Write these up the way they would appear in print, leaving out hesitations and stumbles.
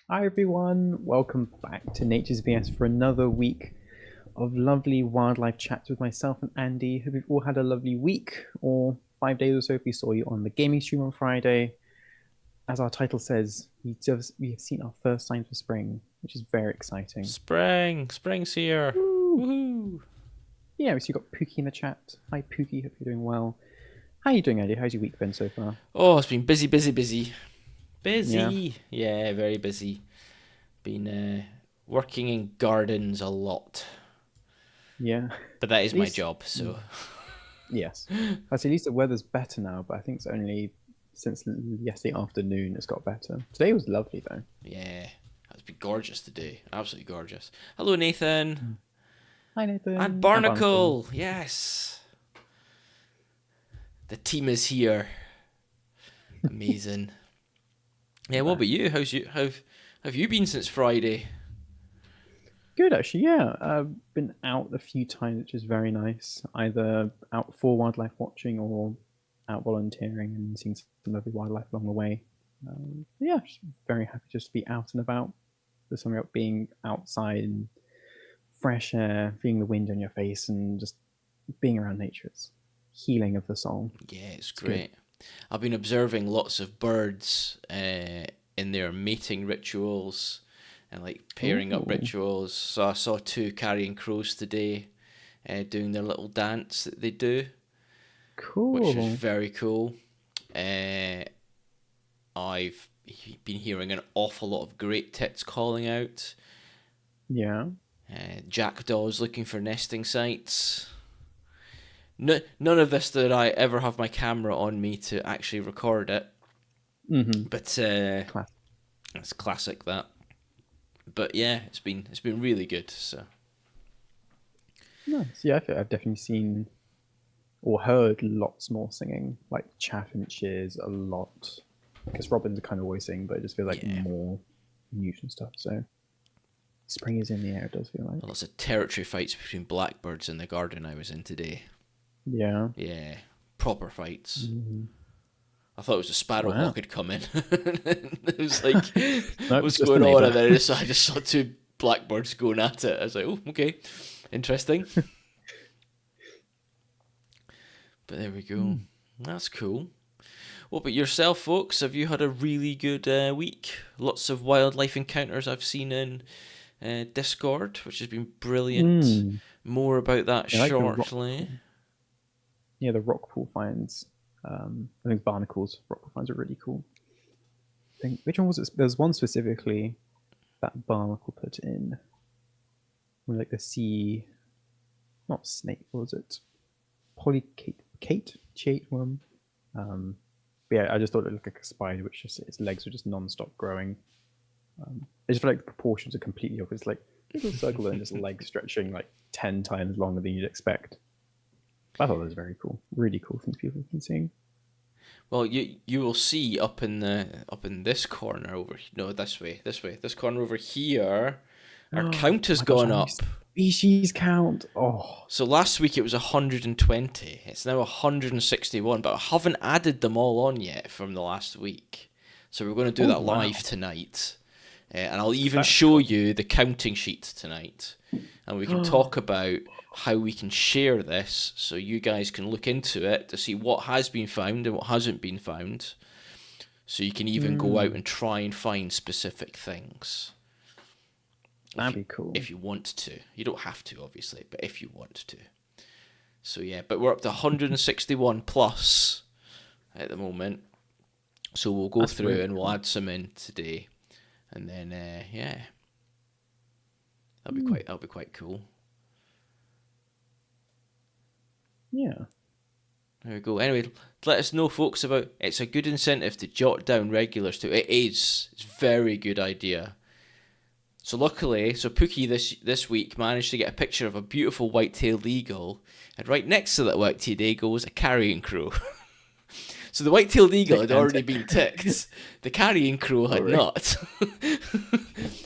Hi everyone, welcome back to Nature's VS for another week of lovely wildlife chats with myself and Andy. Hope you've all had a lovely week or 5 days or so if we saw you on the gaming stream on Friday. As our title says, we have seen our first signs of spring, which is very exciting. Spring's here. Woo! Woohoo! Yeah, so you got Pookie in the chat. Hi Pookie, hope you're doing well. How are you doing, Andy? How's your week been so far? Oh, it's been busy, busy, busy. Yeah, Busy! Yeah, very busy. Been working in gardens a lot. yeah. But that At is my least, job, so. yes. I say at least the weather's better now, but I think it's only since yesterday afternoon it's got better. Today was lovely though. Yeah, it's been gorgeous today. Absolutely gorgeous. Hello, Nathan. Mm. Hi And Nathan. Hi Barnacle. Barnacle! Yes! The team is here. Amazing. Yeah, what about Back. you? How have you been since Friday? Good actually, yeah. I've been out a few times, which is very nice. Either out for wildlife watching or out volunteering and seeing some lovely wildlife along the way. Yeah, just very happy just to be out and about. There's something about being outside and fresh air, feeling the wind on your face, and just being around nature. It's healing of the soul. Yeah, it's It's good. great. I've been observing lots of birds in their mating rituals and like pairing up Ooh, rituals. So I saw two carrying crows today doing their little dance that they do, which is cool. very cool. I've been hearing an awful lot of great tits calling out. Yeah. Jackdaws looking for nesting sites. No, none of this did I ever have my camera on me to actually record it, Mm-hmm. but Class. it's classic that. But yeah, it's been really good. So Nice. Yeah, I feel I've definitely seen or heard lots more singing, like chaffinches a lot. Because robins are kind of always sing, but I just feel like yeah, more news and stuff. So spring is in the air, it does feel like. lots of territory fights between blackbirds in the garden I was in today. Yeah. Yeah, proper fights. Mm. I thought it was a sparrowhawk Wow. had come in. It was like, No, what's just the going on? neighbor. And then I just saw two blackbirds going at it. I was like, oh, okay, interesting. But there we go. Mm. That's cool. What about yourself, folks? Have you had a really good week? Lots of wildlife encounters I've seen in Discord, which has been brilliant. Mm. More about that Yeah, I like the rock shortly. pool. Yeah, the rock pool finds. I think barnacles, rock pool finds are really cool. I think which one was it? There's one specifically that barnacle put in, like the sea, not snake. What was it? Polycate, Chate worm. But yeah, I just thought it looked like a spider, which just its legs were just non-stop growing. I just feel like the proportions are completely off. It's like little circle and just legs stretching like 10 times longer than you'd expect. I thought that was very cool. Really cool things people have been seeing. Well, you will see up in this corner over no this corner over here. Our Oh count has my gosh, gone our new up. species count. Oh, So last week it was 120. It's now 161, but I haven't added them all on yet from the last week. So we're going to do oh that live wow, tonight. And I'll even that's show cool. you the counting sheet tonight. And we can talk about how we can share this so you guys can look into it to see what has been found and what hasn't been found. So you can even go out Mm, and try and find specific things if that'd you be cool. if you want to. You don't have to, obviously, but if you want to. So yeah, but we're up to 161 plus at the moment. So we'll go That's through really and we'll cool. add some in today, and then yeah, Mm, that'll be quite cool. yeah. There we go. Anyway, let us know, folks, about it's a good incentive to jot down regulars too. It is. It's a very good idea. So luckily, Pookie this week managed to get a picture of a beautiful white-tailed eagle, and right next to that white-tailed eagle was a carrion crow. So the white-tailed eagle Tick had and already tick. been ticked. The carrion crow had Sorry. not.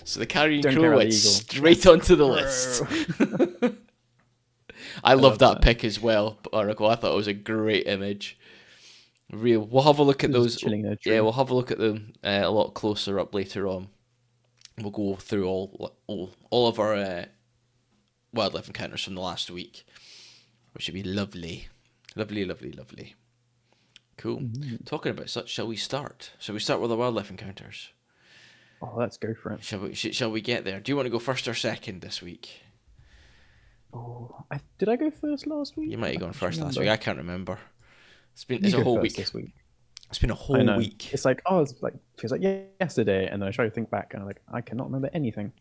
So the carrion Don't care crow about the went eagle. straight Yes, onto the list. crow. I I love love that that. pic as well, Oracle. I thought it was a great image. Real. We'll have a look at Just those. chilling in a Yeah, tree. we'll have a look at them a lot closer up later on. We'll go through all of our wildlife encounters from the last week, which should be lovely. Lovely, lovely, lovely. Cool. Mhm. Talking about such, shall we start? Shall we start with the wildlife encounters? Oh, let's go for it. Shall we get there? Do you want to go first or second this week? Oh, did I go first last You week? might have I gone can't first last week. remember. I can't remember. It's You a go whole first week. this week. It's been a I whole know. week. It's like, oh, it's like feels like yesterday, and then I try to think back, and I'm like, I cannot remember anything.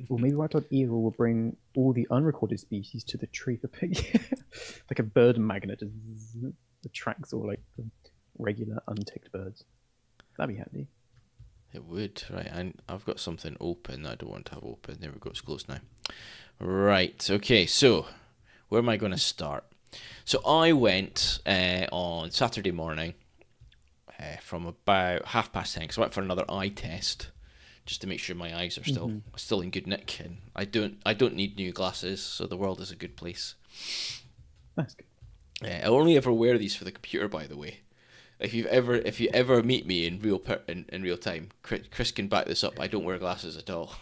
Or maybe White-eyed eagle will bring all the unrecorded species to the tree for pig, like a bird magnet attracts all like the regular unticked birds. That'd be handy. It would, right? I've got something open that I don't want to have open. There we go. It's closed now. Right. Okay. So, where am I going to start? So I went on Saturday morning from about 10:30 because I went for another eye test just to make sure my eyes are still in good nick, and I don't need new glasses, so the world is a good place. That's good. I only ever wear these for the computer, by the way. If you ever meet me in real time, Chris can back this up. I don't wear glasses at all.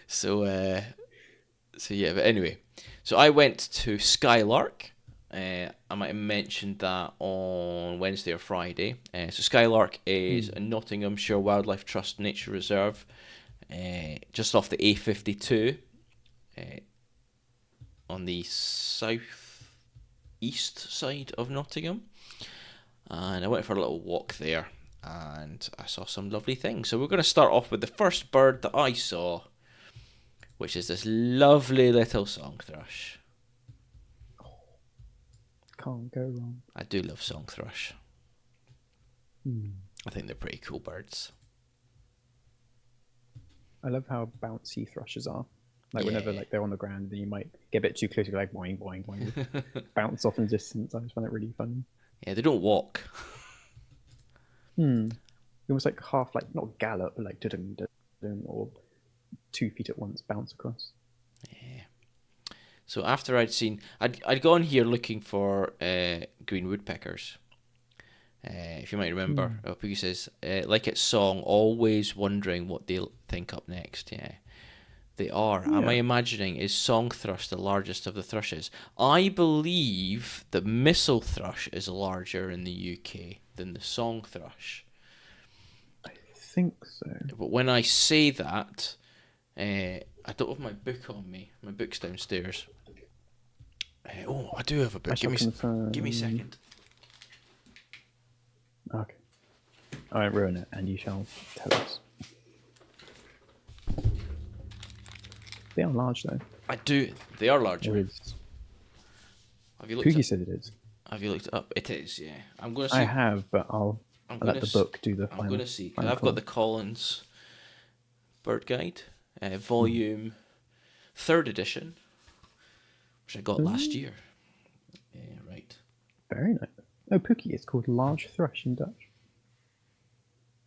So yeah, but anyway, so I went to Skylark. I might have mentioned that on Wednesday or Friday. So Skylark is a Nottinghamshire Wildlife Trust nature reserve, just off the A52, on the south east side of Nottingham. And I went for a little walk there, and I saw some lovely things. So we're going to start off with the first bird that I saw, which is this lovely little song thrush. Can't go wrong. I do love song thrush. I think they're pretty cool birds. I love how bouncy thrushes are. Like Yeah. whenever like they're on the ground, then you might get a bit too close. You're like boing boing boing, bounce off in the distance. I just find it really funny. Yeah, they don't walk. Almost like half like not gallop, but like dum dum or 2 feet at once bounce across. So after I'd gone here looking for green woodpeckers. If you might remember, Pookie says, like its song, always wondering what they'll think up next. Yeah, they are. Yeah. Am I imagining, is song thrush the largest of the thrushes? I believe the missile thrush is larger in the UK than the song thrush. I think so. But when I say that, I don't have my book on me. My book's downstairs. I do have a book. Give me a second. Okay. I won't ruin it, and you shall tell us. They are large, though. I do. They are larger. Have you looked? Pookie said it is. Have you looked it up? It is. Yeah. I'm gonna. I have, but I'll let the book do the final. I'm gonna see. Final I've got the Collins Bird Guide, volume 3rd edition, which I got last year. Yeah, right. Very nice. Oh, Pookie, it's called large thrush in Dutch.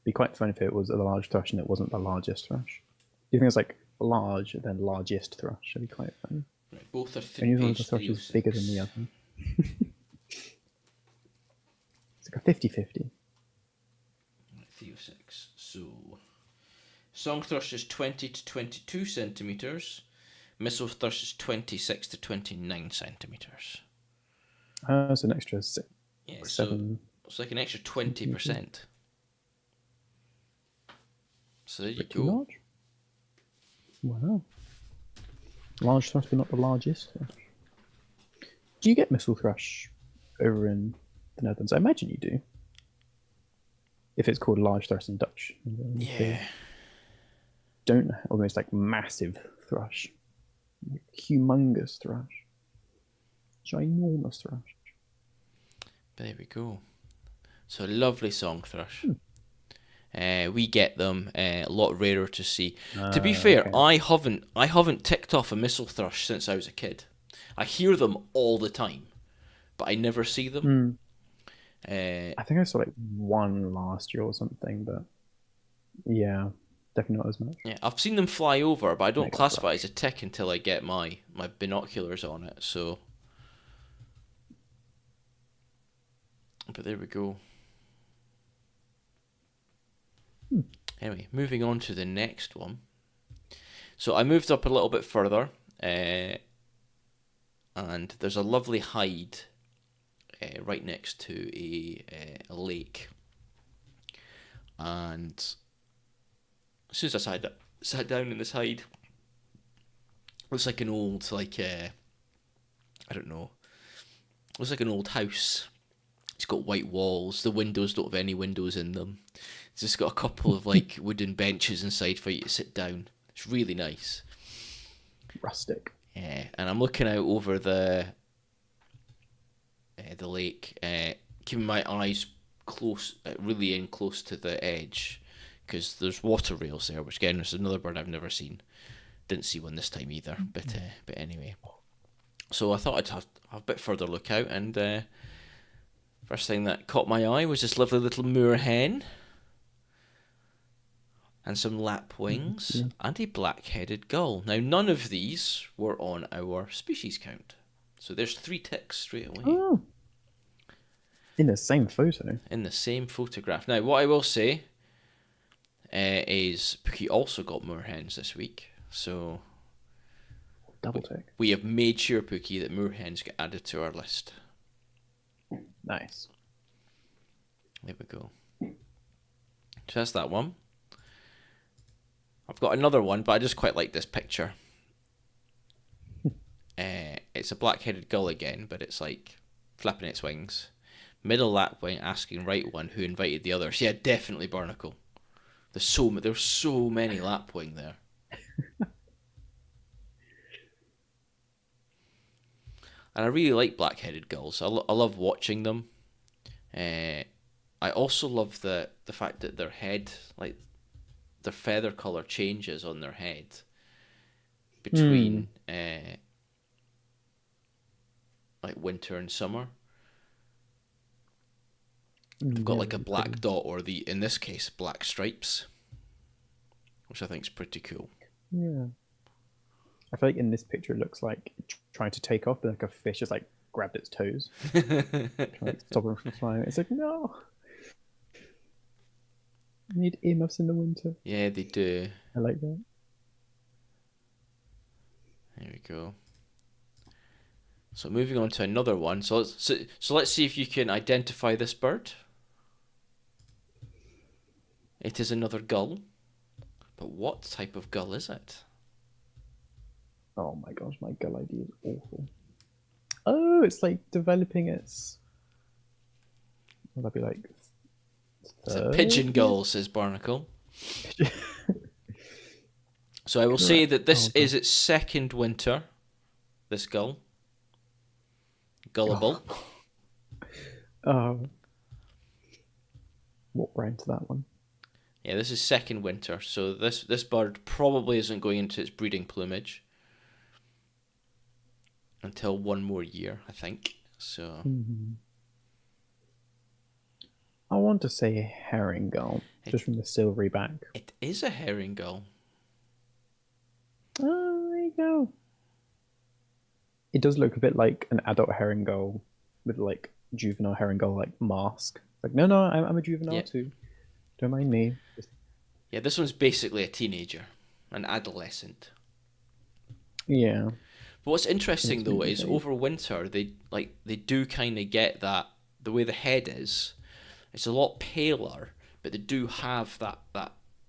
Be quite fun if it was a large thrush and it wasn't the largest thrush. Do you think it's like large and then largest thrush? That'd be quite funny. Right, both are And usually the thrush is bigger than the other. It's like a 50-50. 306. So, song thrush is 20 to 22 centimeters. Missile thrush is 26 to 29 centimeters. It's an extra 6, Yeah, 7. So it's like an extra 20%. So there you Pretty go. large. Wow. Large thrush, but not the largest thrush. Do you get missile thrush over in the Netherlands? I imagine you do. If it's called large thrush in Dutch. Yeah. Don't almost like massive thrush. Humongous thrush. Ginormous thrush. There we go. So lovely song thrush. We get them a lot rarer to see. To be fair, okay. I haven't ticked off a missile thrush since I was a kid. I hear them all the time, but I never see them. I think I saw like one last year or something, but yeah, definitely not as much. Yeah, I've seen them fly over, but I don't classify it as a tick until I get my binoculars on it. So, but there we go. Anyway, moving on to the next one. So I moved up a little bit further, and there's a lovely hide right next to a lake. And as soon as I sat down in this hide, looks like an old, I don't know, looks like an old house. It's got white walls. The windows don't have any windows in them. It's just got a couple of like wooden benches inside for you to sit down. It's really nice. Rustic. Yeah, and I'm looking out over the lake, keeping my eyes close, really in close to the edge, because there's water rails there. Which again, is another bird I've never seen. Didn't see one this time either. But anyway, so I thought I'd have a bit further look out, and first thing that caught my eye was this lovely little moorhen, and some lapwings, and a black-headed gull. Now, none of these were on our species count. So there's 3 ticks straight away. Oh. In the same photo. In the same photograph. Now, what I will say is Pookie also got moorhens this week. So Double tick. we have made sure, Pookie, that moorhens get added to our list. Nice. There we go. So that's that one. I've got another one, but I just quite like this picture. It's a black-headed gull again, but it's like flapping its wings. Middle lapwing asking right one who invited the others. Yeah, definitely barnacle. There's so many lapwing there. And I really like black-headed gulls. I love watching them. I also love the fact that their head, like their feather color changes on their head between like winter and summer. They've got like a black dot, or in this case, black stripes, which I think is pretty cool. Yeah. I feel like in this picture it looks like trying to take off, but like a fish has like grabbed its toes, trying to stop them from flying. It's like, no. You need earmuffs in the winter. Yeah, they do. I like that. There we go. So moving on to another one. So let's see if you can identify this bird. It is another gull. But what type of gull is it? Oh my gosh, my gull ID is awful. Oh, it's like developing its. Will that be like? It's a pigeon gull, says Barnacle. So I will say that this is its second winter. This gull. Gullible. Oh. Walk round to that one. Yeah, this is second winter, so this bird probably isn't going into its breeding plumage until one more year, I think. So I want to say a herring gull, just from the silvery back. It is a herring gull. Oh, there you go. It does look a bit like an adult herring gull with like juvenile herring gull like mask. Like, no, I'm a juvenile too. Don't mind me. Yeah, this one's basically a teenager, an adolescent. Yeah. But what's interesting though is over winter they do kind of get that the way the head is. It's a lot paler, but they do have that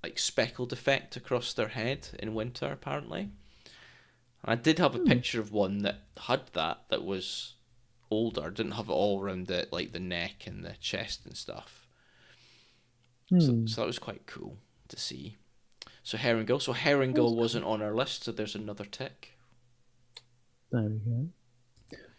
like speckled effect across their head in winter apparently. And I did have a picture of one that had that was older, didn't have it all around the neck and the chest and stuff. So that was quite cool to see. So herring gull. So herring gull wasn't on our list, so there's another tick. There we go.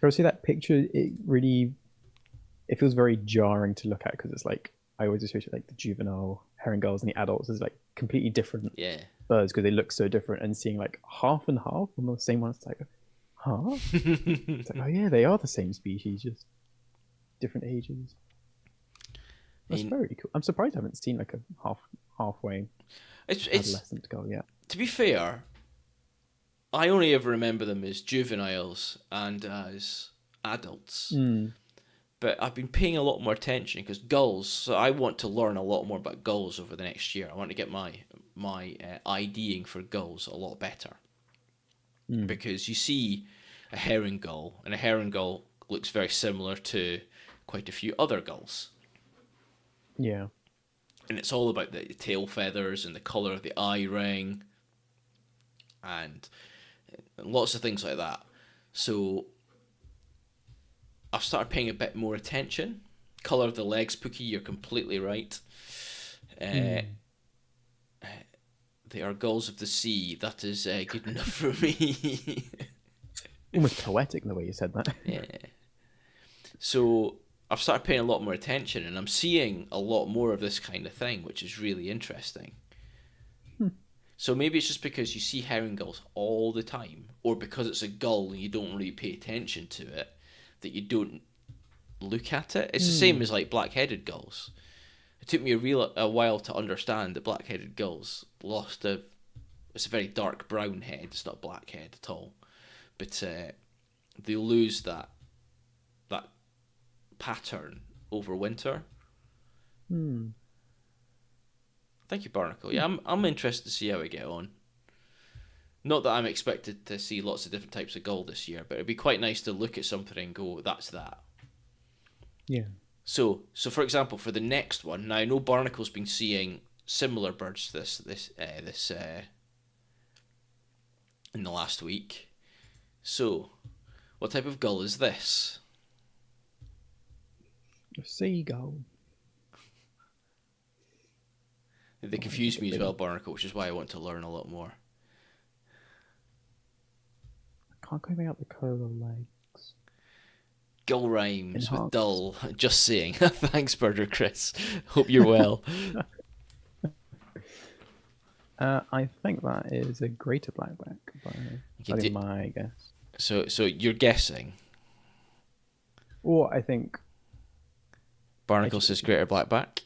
I see that picture. It feels very jarring to look at because it's like I always associate like the juvenile herring gulls and the adults as like completely different birds because they look so different. And seeing like half and half on the same one, it's like, huh? It's like, oh yeah, they are the same species, just different ages. That's very cool. I'm surprised I haven't seen like a halfway adolescent gull yet. To be fair, I only ever remember them as juveniles and as adults. But I've been paying a lot more attention because gulls. So I want to learn a lot more about gulls over the next year. I want to get my IDing for gulls a lot better, because you see a herring gull, and a herring gull looks very similar to quite a few other gulls. Yeah. And it's all about the tail feathers and the colour of the eye ring and lots of things like that. So I've started paying a bit more attention. Colour of the legs, Pookie, you're completely right. They are gulls of the sea. That is good enough for me. Almost poetic the way you said that. Yeah. So I've started paying a lot more attention, and I'm seeing a lot more of this kind of thing, which is really interesting. So maybe it's just because you see herring gulls all the time, or because it's a gull and you don't really pay attention to it, that you don't look at it. It's the same as like black-headed gulls. It took me a while to understand that black-headed gulls it's a very dark brown head. It's not a black head at all, but they lose that pattern over winter. Thank you, Barnacle. Yeah, I'm interested to see how we get on. Not that I'm expected to see lots of different types of gull this year, but it'd be quite nice to look at something and go, "That's that." Yeah. So for example, for the next one, now I know Barnacle's been seeing similar birds this in the last week. So, what type of gull is this? A seagull. They confuse me as well, Barnacle, which is why I want to learn a lot more. I can't quite make out the colour of the legs. Gull rhymes Enhanced. with dull. Just saying. Thanks, Birder Chris. Hope you're well. I think that is a greater blackback, by my guess. So you're guessing. Or I think Barnacle says greater blackback.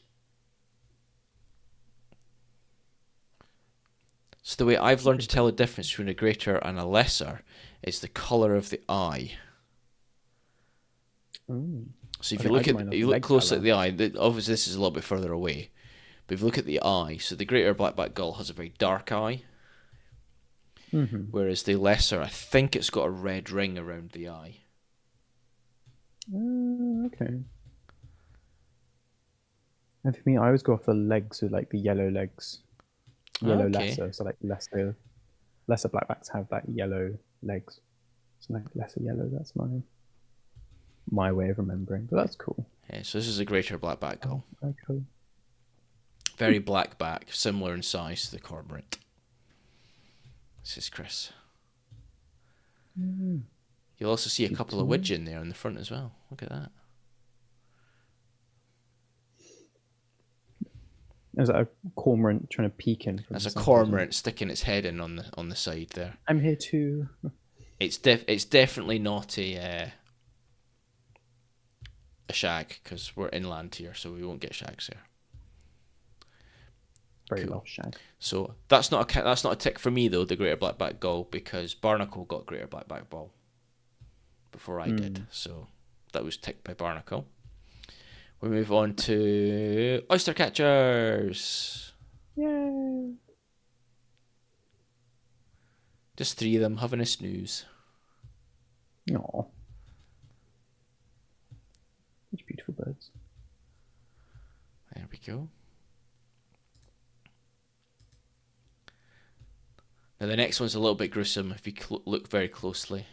So the way I've learned to tell the difference between a greater and a lesser is the colour of the eye. So if you look closely at the eye, obviously this is a little bit further away, but if you look at the eye, so the greater blackback gull has a very dark eye, whereas the lesser, I think it's got a red ring around the eye. Okay. And for me, I always go off the legs with like the yellow legs. Yellow lesser, so like lesser blackbacks have like yellow legs. So like lesser yellow, that's my way of remembering. But that's cool. Yeah, so this is a greater blackback gull. Okay. Very blackback, similar in size to the cormorant. This is Chris. You'll also see a couple of widgeon there in the front as well. Look at that. Is that a cormorant trying to peek in? That's a cormorant sticking its head in on the side there. I'm here too. It's definitely not a shag, because we're inland here, so we won't get shags here. Very lost shag. So that's not a tick for me though, the greater blackback gull, because Barnacle got greater blackback gull before I did. So that was ticked by Barnacle. We move on to oyster catchers. Yay! Just 3 of them having a snooze. Aww. Such beautiful birds. There we go. Now the next one's a little bit gruesome if you look very closely.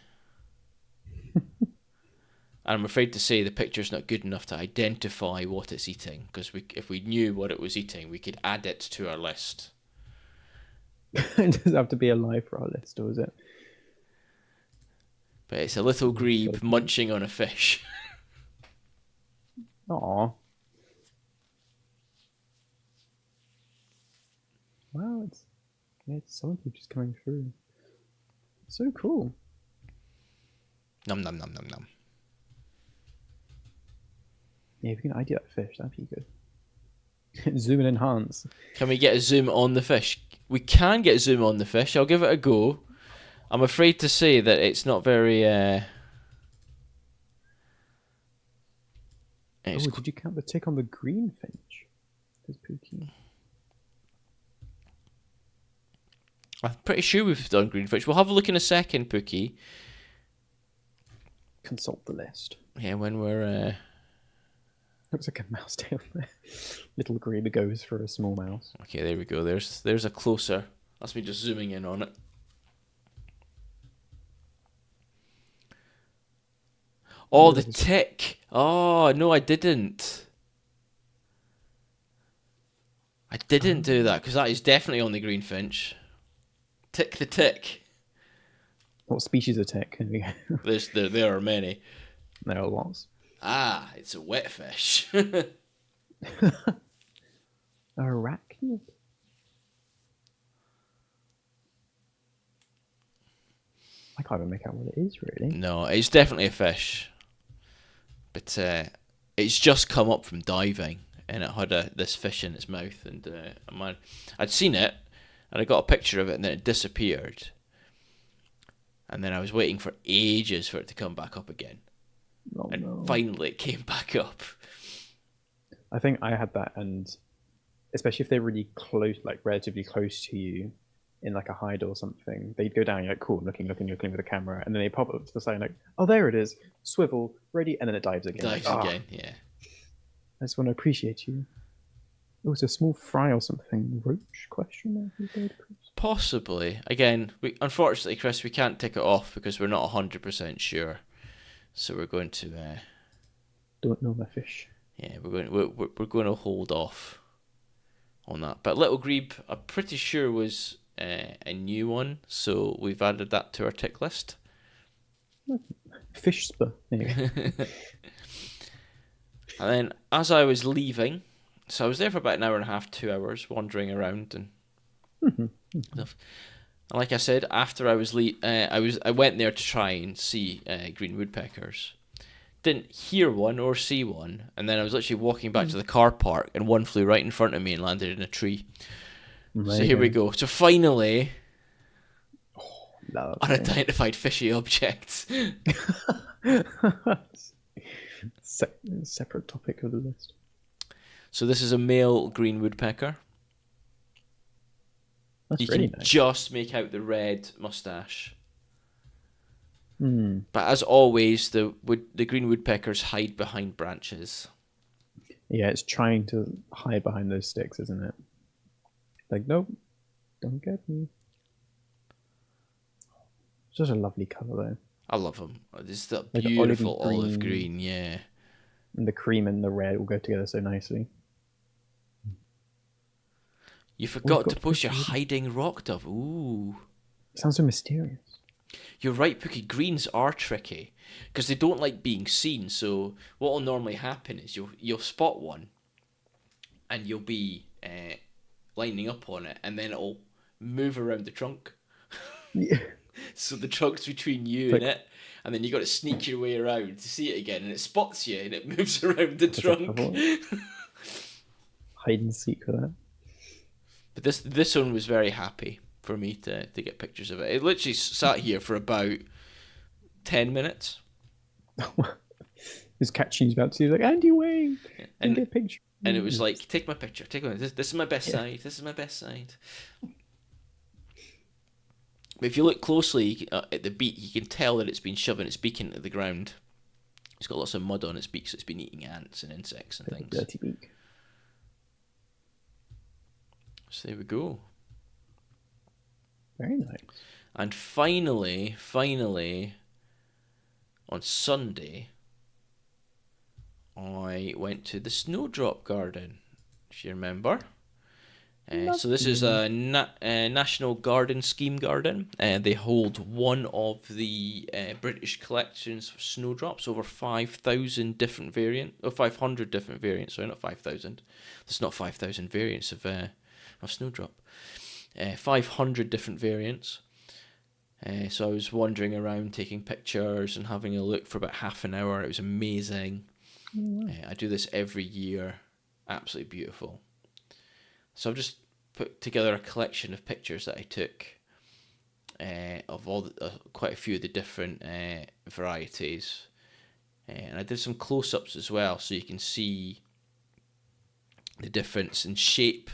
And I'm afraid to say the picture's not good enough to identify what it's eating, because if we knew what it was eating, we could add it to our list. It doesn't have to be alive for our list, or is it? But it's a little grebe munching on a fish. Aww. Wow, it's something just coming through. So cool. Num num num num num. Yeah, if you can ID that fish, that'd be good. Zoom and enhance. Can we get a zoom on the fish? We can get a zoom on the fish. I'll give it a go. I'm afraid to say that it's not very... It's, Oh, did you count the tick on the green finch? There's Pookie. I'm pretty sure we've done greenfinch. We'll have a look in a second, Pookie. Consult the list. Yeah, when we're. Looks like a mouse tail there. Little green goes for a small mouse. Okay, there we go. There's a closer. That's me just zooming in on it. Oh, the tick. Oh, no, I didn't. I didn't do that because that is definitely on the greenfinch. Tick the tick. What species of tick? There are many. There are lots. Ah, it's a wet fish. Arachnid. I can't even make out what it is really. No, it's definitely a fish. But it's just come up from diving and it had this fish in its mouth. And man, I'd seen it and I got a picture of it and then it disappeared. And then I was waiting for ages for it to come back up again. Oh, and no. finally it came back up. I think I had that, and especially if they're really close, like relatively close to you in like a hide or something, they'd go down, you're like, cool, looking with the camera, and then they pop up to the side, like, oh, there it is, swivel, ready, and then it dives again. Dives like, again, yeah. I just want to appreciate you. Oh, it's a small fry or something. Roach? Question mark? Possibly. Again, unfortunately, Chris, we can't tick it off because we're not 100% sure. So we're going to. Don't know my fish. Yeah, we're going to hold off on that. But Little Grebe, I'm pretty sure was a new one, so we've added that to our tick list. Fish spur. There you go. And then as I was leaving, so I was there for about an hour and a half, 2 hours, wandering around and stuff. And like I said, after I went there to try and see green woodpeckers. Didn't hear one or see one, and then I was literally walking back to the car park, and one flew right in front of me and landed in a tree. So here we go. So finally, unidentified fishy objects. Separate topic of the list. So this is a male green woodpecker. That's you really can nice. just make out the red mustache. Mm. But as always, the green woodpeckers hide behind branches. Yeah, it's trying to hide behind those sticks, isn't it? Like, nope, don't get me. It's just a lovely colour, though. I love them. It's that Like beautiful olive green, yeah. And the cream and the red will go together so nicely. You forgot to post your hiding rock dove. Ooh. Sounds so mysterious. You're right, Pookie. Greens are tricky because they don't like being seen. So what will normally happen is you'll spot one, and you'll be lining up on it, and then it'll move around the trunk. Yeah. So the trunk's between you and it, and then you got to sneak your way around to see it again, and it spots you, and it moves around the trunk. Hide and seek for that. But this one was very happy for me to get pictures of it. It literally sat here for about 10 minutes. His catching is about to see, like, Andy Wayne, and get a picture. And it was like, take my picture, take my. This is my best side. This is my best side. But if you look closely at the beak, you can tell that it's been shoving its beak into the ground. It's got lots of mud on its beak, so it's been eating ants and insects and things. Dirty beak. So there we go. Very nice. And finally, on Sunday, I went to the Snowdrop Garden, if you remember. So this is a National Garden Scheme garden. They hold one of the British collections of snowdrops, over 5,000 different variants, or 500 different variants. Sorry, not 5,000. There's not 5,000 variants of snowdrop. 500 different variants. So I was wandering around taking pictures and having a look for about half an hour. It was amazing. I do this every year. Absolutely beautiful. So I've just put together a collection of pictures that I took of all quite a few of the different varieties. And I did some close-ups as well, so you can see the difference in shape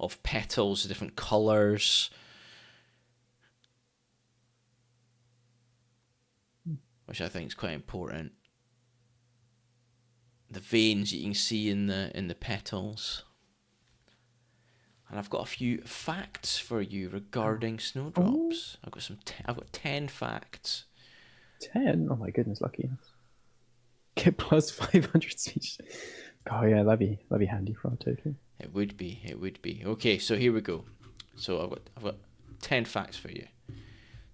of petals, the different colours, which I think is quite important. The veins you can see in the petals. And I've got a few facts for you regarding snowdrops. I've got 10 facts. 10? Oh my goodness, lucky. Get plus 500 speech. Oh yeah, that'd be handy for our total. It would be. Okay, so here we go. So I've got 10 facts for you.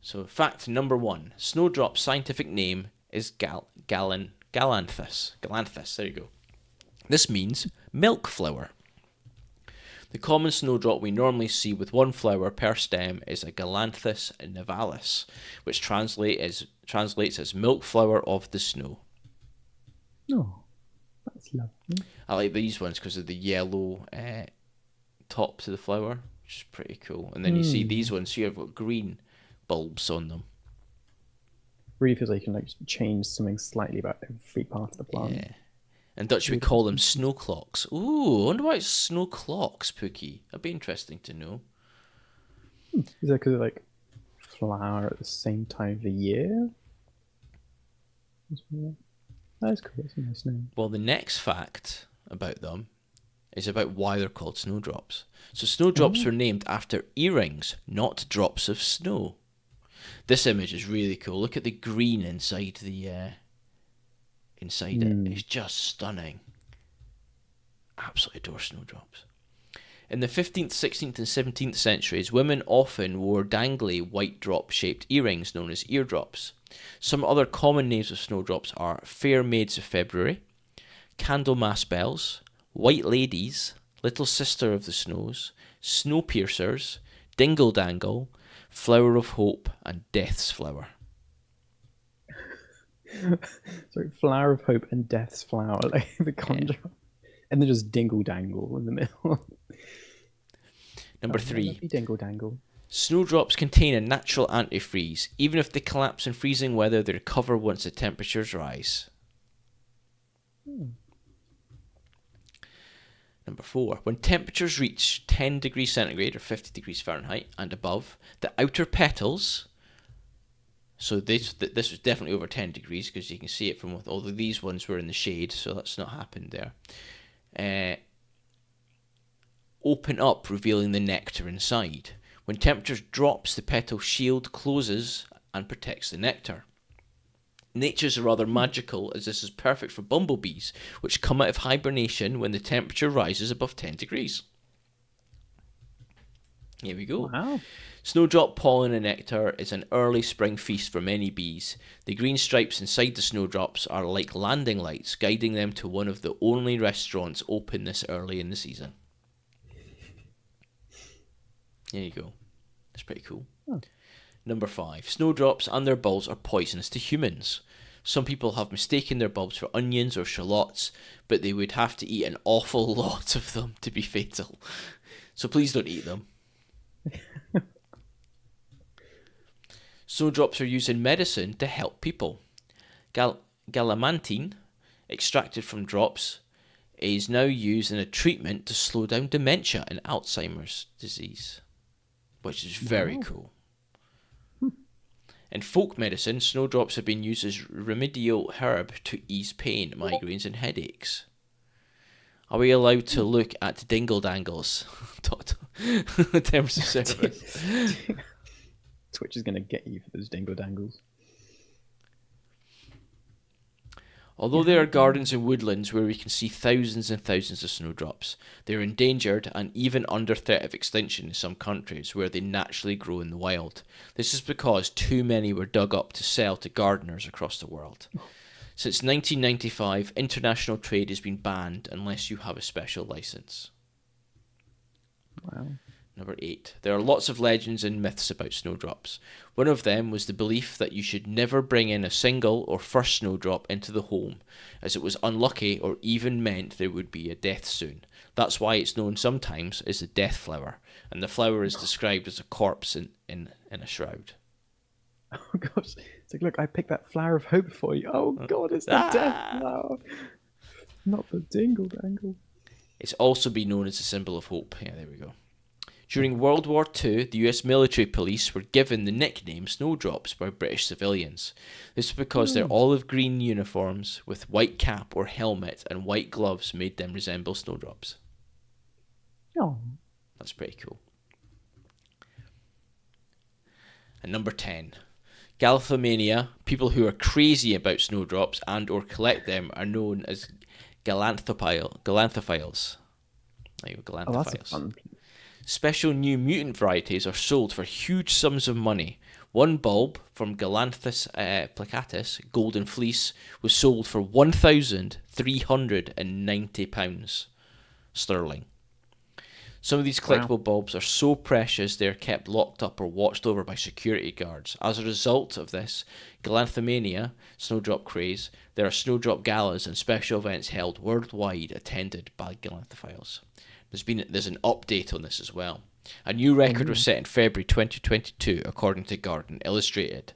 So fact number 1: snowdrop's scientific name is galanthus. Galanthus. There you go. This means milk flower. The common snowdrop we normally see with one flower per stem is a Galanthus nivalis, which translates as milk flower of the snow. Oh, that's lovely. I like these ones because of the yellow top to the flower, which is pretty cool. And then you see these ones here have got green bulbs on them. Really feels like you can like change something slightly about every part of the plant. Yeah. In Dutch, we call them snow clocks. Ooh, I wonder why it's snow clocks, Pookie. That'd be interesting to know. Is that because they like flower at the same time of the year? That's cool. That's a nice name. Well, the next fact about them is about why they're called snowdrops. So snowdrops were named after earrings, not drops of snow. This image is really cool. Look at the green inside it. It's just stunning. Absolutely adore snowdrops. In the 15th, 16th, and 17th centuries, women often wore dangly white drop-shaped earrings known as eardrops. Some other common names of snowdrops are fair maids of February, Candlemas bells, white ladies, little sister of the snows, snow piercers, dingle dangle, flower of hope, and death's flower. Sorry, flower of hope and death's flower, like the conjure. And then just dingle dangle in the middle. Number 3. Dingle dangle. Snowdrops contain a natural antifreeze. Even if they collapse in freezing weather, they recover once the temperatures rise. Number 4. When temperatures reach 10 degrees centigrade or 50 degrees Fahrenheit and above, the outer petals, so this was definitely over 10 degrees because you can see it from, although these ones were in the shade, so that's not happened there, open up, revealing the nectar inside. When temperature drops, the petal shield closes and protects the nectar. Natures are rather magical, as this is perfect for bumblebees, which come out of hibernation when the temperature rises above 10 degrees. Here we go. Wow. Snowdrop pollen and nectar is an early spring feast for many bees. The green stripes inside the snowdrops are like landing lights, guiding them to one of the only restaurants open this early in the season. There you go. That's pretty cool. Oh. Number 5. Snowdrops and their bulbs are poisonous to humans. Some people have mistaken their bulbs for onions or shallots, but they would have to eat an awful lot of them to be fatal. So please don't eat them. Snowdrops are used in medicine to help people. Galamantine, extracted from drops, is now used in a treatment to slow down dementia and Alzheimer's disease, which is very cool. In folk medicine, snowdrops have been used as remedial herb to ease pain, migraines, and headaches. Are we allowed to look at dingle dangles? Terms of service. Twitch is going to get you for those dingle dangles. Although there are gardens and woodlands where we can see thousands and thousands of snowdrops, they are endangered and even under threat of extinction in some countries where they naturally grow in the wild. This is because too many were dug up to sell to gardeners across the world. Since 1995, international trade has been banned unless you have a special license. Wow. Number 8. There are lots of legends and myths about snowdrops. One of them was the belief that you should never bring in a single or first snowdrop into the home, as it was unlucky or even meant there would be a death soon. That's why it's known sometimes as the death flower, and the flower is described as a corpse in a shroud. Oh gosh, it's like, look, I picked that flower of hope for you. Oh god, it's the death Ah! flower, not the dingle dangle. It's also been known as a symbol of hope. Yeah, there we go. During World War II, the US military police were given the nickname Snowdrops by British civilians. This is because their Oh, olive green uniforms with white cap or helmet and white gloves made them resemble snowdrops. oh. That's pretty cool. And number 10. Galathomania, people who are crazy about snowdrops and or collect them are known as galantophiles. There you go, Oh, that's a galantophiles. fun. Special new mutant varieties are sold for huge sums of money. One bulb from Galanthus plicatus, Golden Fleece, was sold for £1,390 sterling. Some of these Wow. collectible bulbs are so precious they are kept locked up or watched over by security guards. As a result of this galanthomania, snowdrop craze, there are snowdrop galas and special events held worldwide attended by galanthophiles. There's an update on this as well. A new Oh, record was really? set in February 2022, according to Garden Illustrated,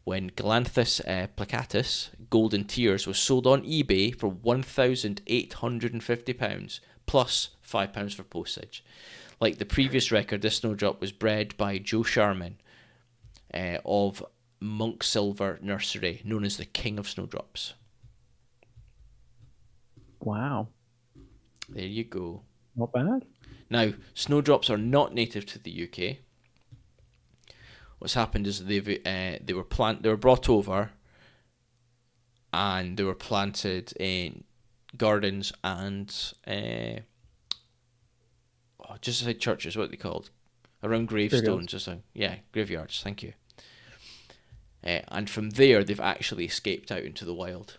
when Galanthus plicatus Golden Tears was sold on eBay for £1,850 plus £5 for postage. Like the previous record, this snowdrop was bred by Joe Sharman of Monk Silver Nursery, known as the King of Snowdrops. Wow. There you go. Not bad. Now, snowdrops are not native to the UK. What's happened is they were brought over and they were planted in gardens and just outside churches. What are they called? Around gravestones, Graveyards. just graveyards. Thank you. And from there, they've actually escaped out into the wild.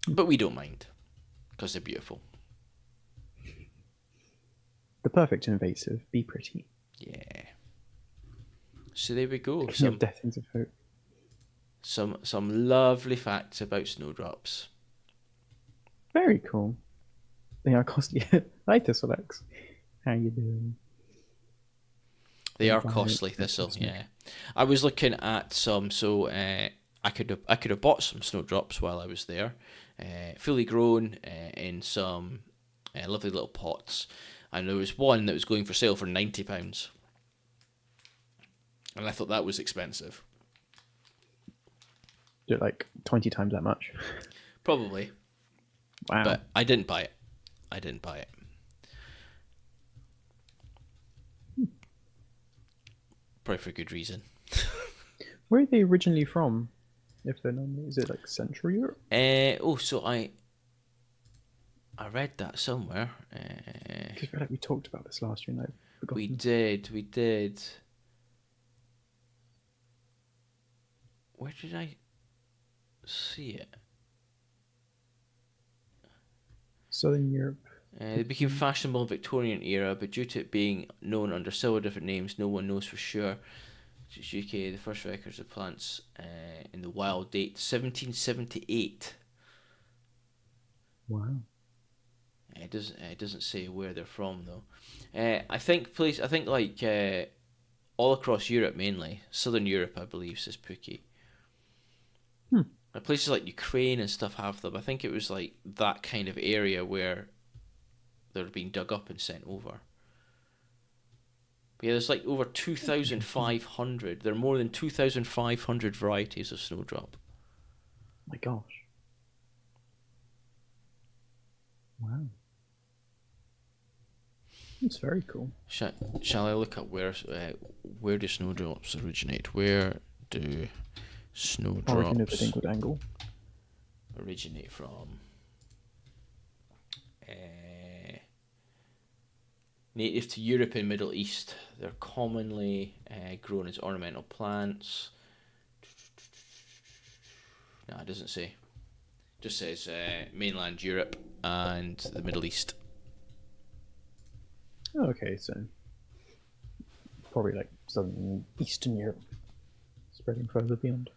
But we don't mind because they're beautiful. The perfect invasive. Be pretty. Yeah. So there we go. King of death things of hope. Some lovely facts about snowdrops. Very cool. They are costly. Hi, Thistlex. How you doing? They are costly, Thistle. Yeah, I was looking at some, so I could have bought some snowdrops while I was there, fully grown in some lovely little pots, and there was one that was going for sale for £90, and I thought that was expensive. Do it like 20 times that much. Probably, Wow. but I didn't buy it. I didn't buy it. Probably for a good reason. Where are they originally from? If they're normally, is it like Central Europe? So I read that somewhere. I feel like we talked about this last year and I've We forgotten. did. Where did I see it? Southern Europe. They became fashionable in the Victorian era, but due to it being known under several different names, no one knows for sure. It's UK, the first records of plants in the wild date 1778. Wow. It doesn't say where they're from though. I think like all across Europe mainly, Southern Europe I believe says Pookie. Places like Ukraine and stuff have them. I think it was like that kind of area where they're being dug up and sent over. But yeah, there's like over 2,500. There are more than 2,500 varieties of snowdrop. My gosh. Wow. It's very cool. Shall I look up where do snowdrops originate? Where do Origin of the snowdrops Dingle Dangle. originate from? Native to Europe and Middle East, they're commonly grown as ornamental plants. No, it doesn't say. It just says mainland Europe and the Middle East. Oh, okay, so probably like Southern and Eastern Europe, spreading further beyond.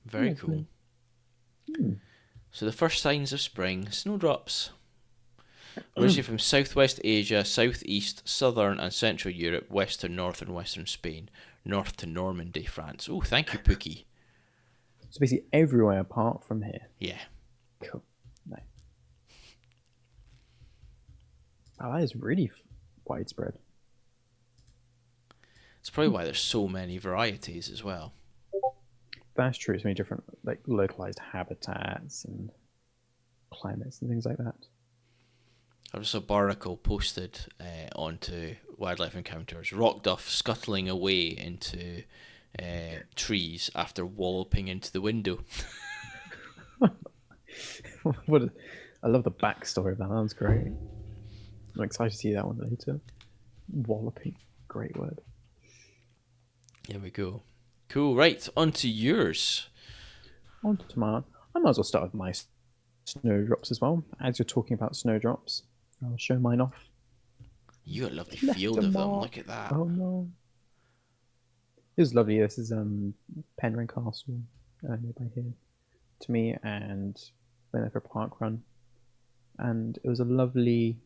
Very cool. So the first signs of spring, snowdrops. Originally from Southwest Asia, Southeast, Southern and Central Europe, Western, Northern, Western Spain, North to Normandy, France. Oh, thank you, Pookie. So basically everywhere apart from here. Yeah. Cool. Nice. Wow, that is really widespread. It's probably why there's so many varieties as well. That's true. So many different, like, localized habitats and climates and things like that. I just saw Barnacle posted onto Wildlife Encounters. Rock duff scuttling away into trees after walloping into the window. What? I love the backstory of that. That was great. I'm excited to see that one later. Walloping, great word. Here we go. Cool. Right, on to yours. On to mine. I might as well start with my snowdrops as well. As you're talking about snowdrops, I'll show mine off. You got a lovely Left field a of them. mark. Look at that. Oh no. It was lovely. This is Penryn Castle nearby here to me, and went there for a park run. And it was a lovely,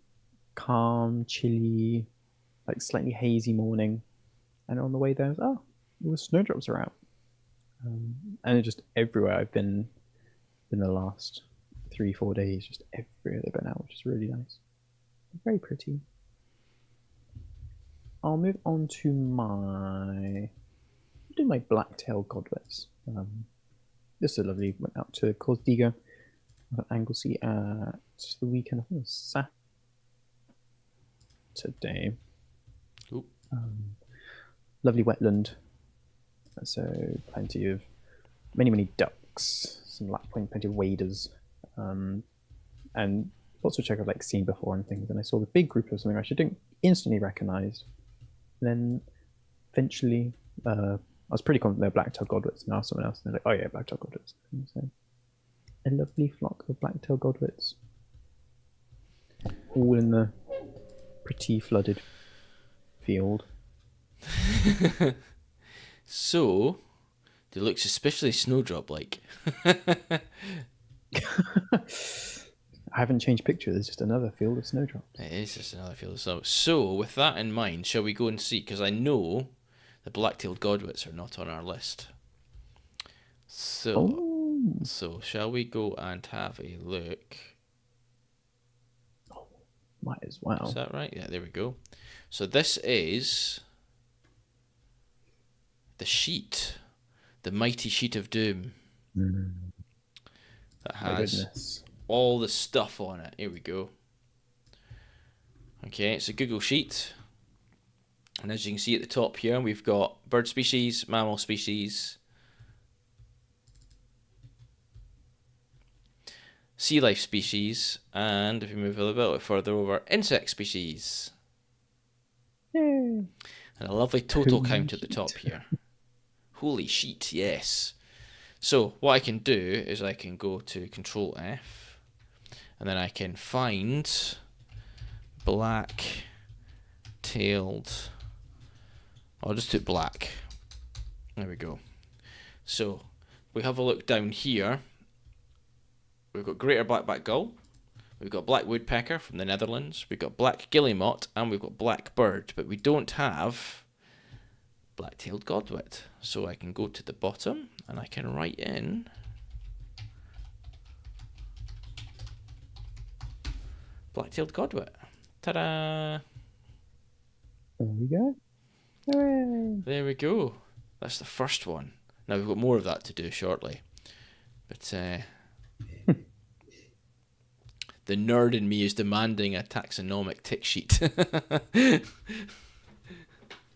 calm, chilly, like slightly hazy morning. And on the way there, oh, the snowdrops are out. And just everywhere I've been in the last 3-4 days, just everywhere they've been out, which is really nice. Very pretty. I'll move on to my black-tailed godwits. This is lovely. Went out to Cosdiga, Anglesey at the weekend. I think it was Saturday. Lovely wetland. So plenty of many ducks, some lapwing, plenty of waders, and lots which I've like seen before and things. And I saw the big group of something which I didn't instantly recognise. Then eventually, I was pretty confident they're black-tailed godwits, and asked someone else, and they're like, "Oh yeah, black-tailed godwits." And so, a lovely flock of black-tailed godwits, all in the pretty flooded field. So, they look suspiciously snowdrop-like. I haven't changed picture. There's just another field of snowdrops. It is just another field of snow. So, with that in mind, shall we go and see? Because I know the black-tailed godwits are not on our list. So shall we go and have a look? Might as well. Is that right? Yeah, there we go. So this is the sheet, the mighty sheet of doom. That has all the stuff on it. Here we go. Okay, it's a Google sheet. And as you can see at the top here, we've got bird species, mammal species, sea life species, and if we move a little bit further over, insect species. Yay. And a lovely total count at the top here. Holy sheet, yes. So what I can do is I can go to Control F, and then I can find black-tailed. I'll just put black. There we go. So we have a look down here. We've got greater black-backed gull. We've got black woodpecker from the Netherlands. We've got black guillemot, and we've got blackbird, but we don't have black-tailed godwit. So I can go to the bottom and I can write in black-tailed godwit. Ta-da! There we go. Hooray. There we go. That's the first one. Now we've got more of that to do shortly. But the nerd in me is demanding a taxonomic tick sheet.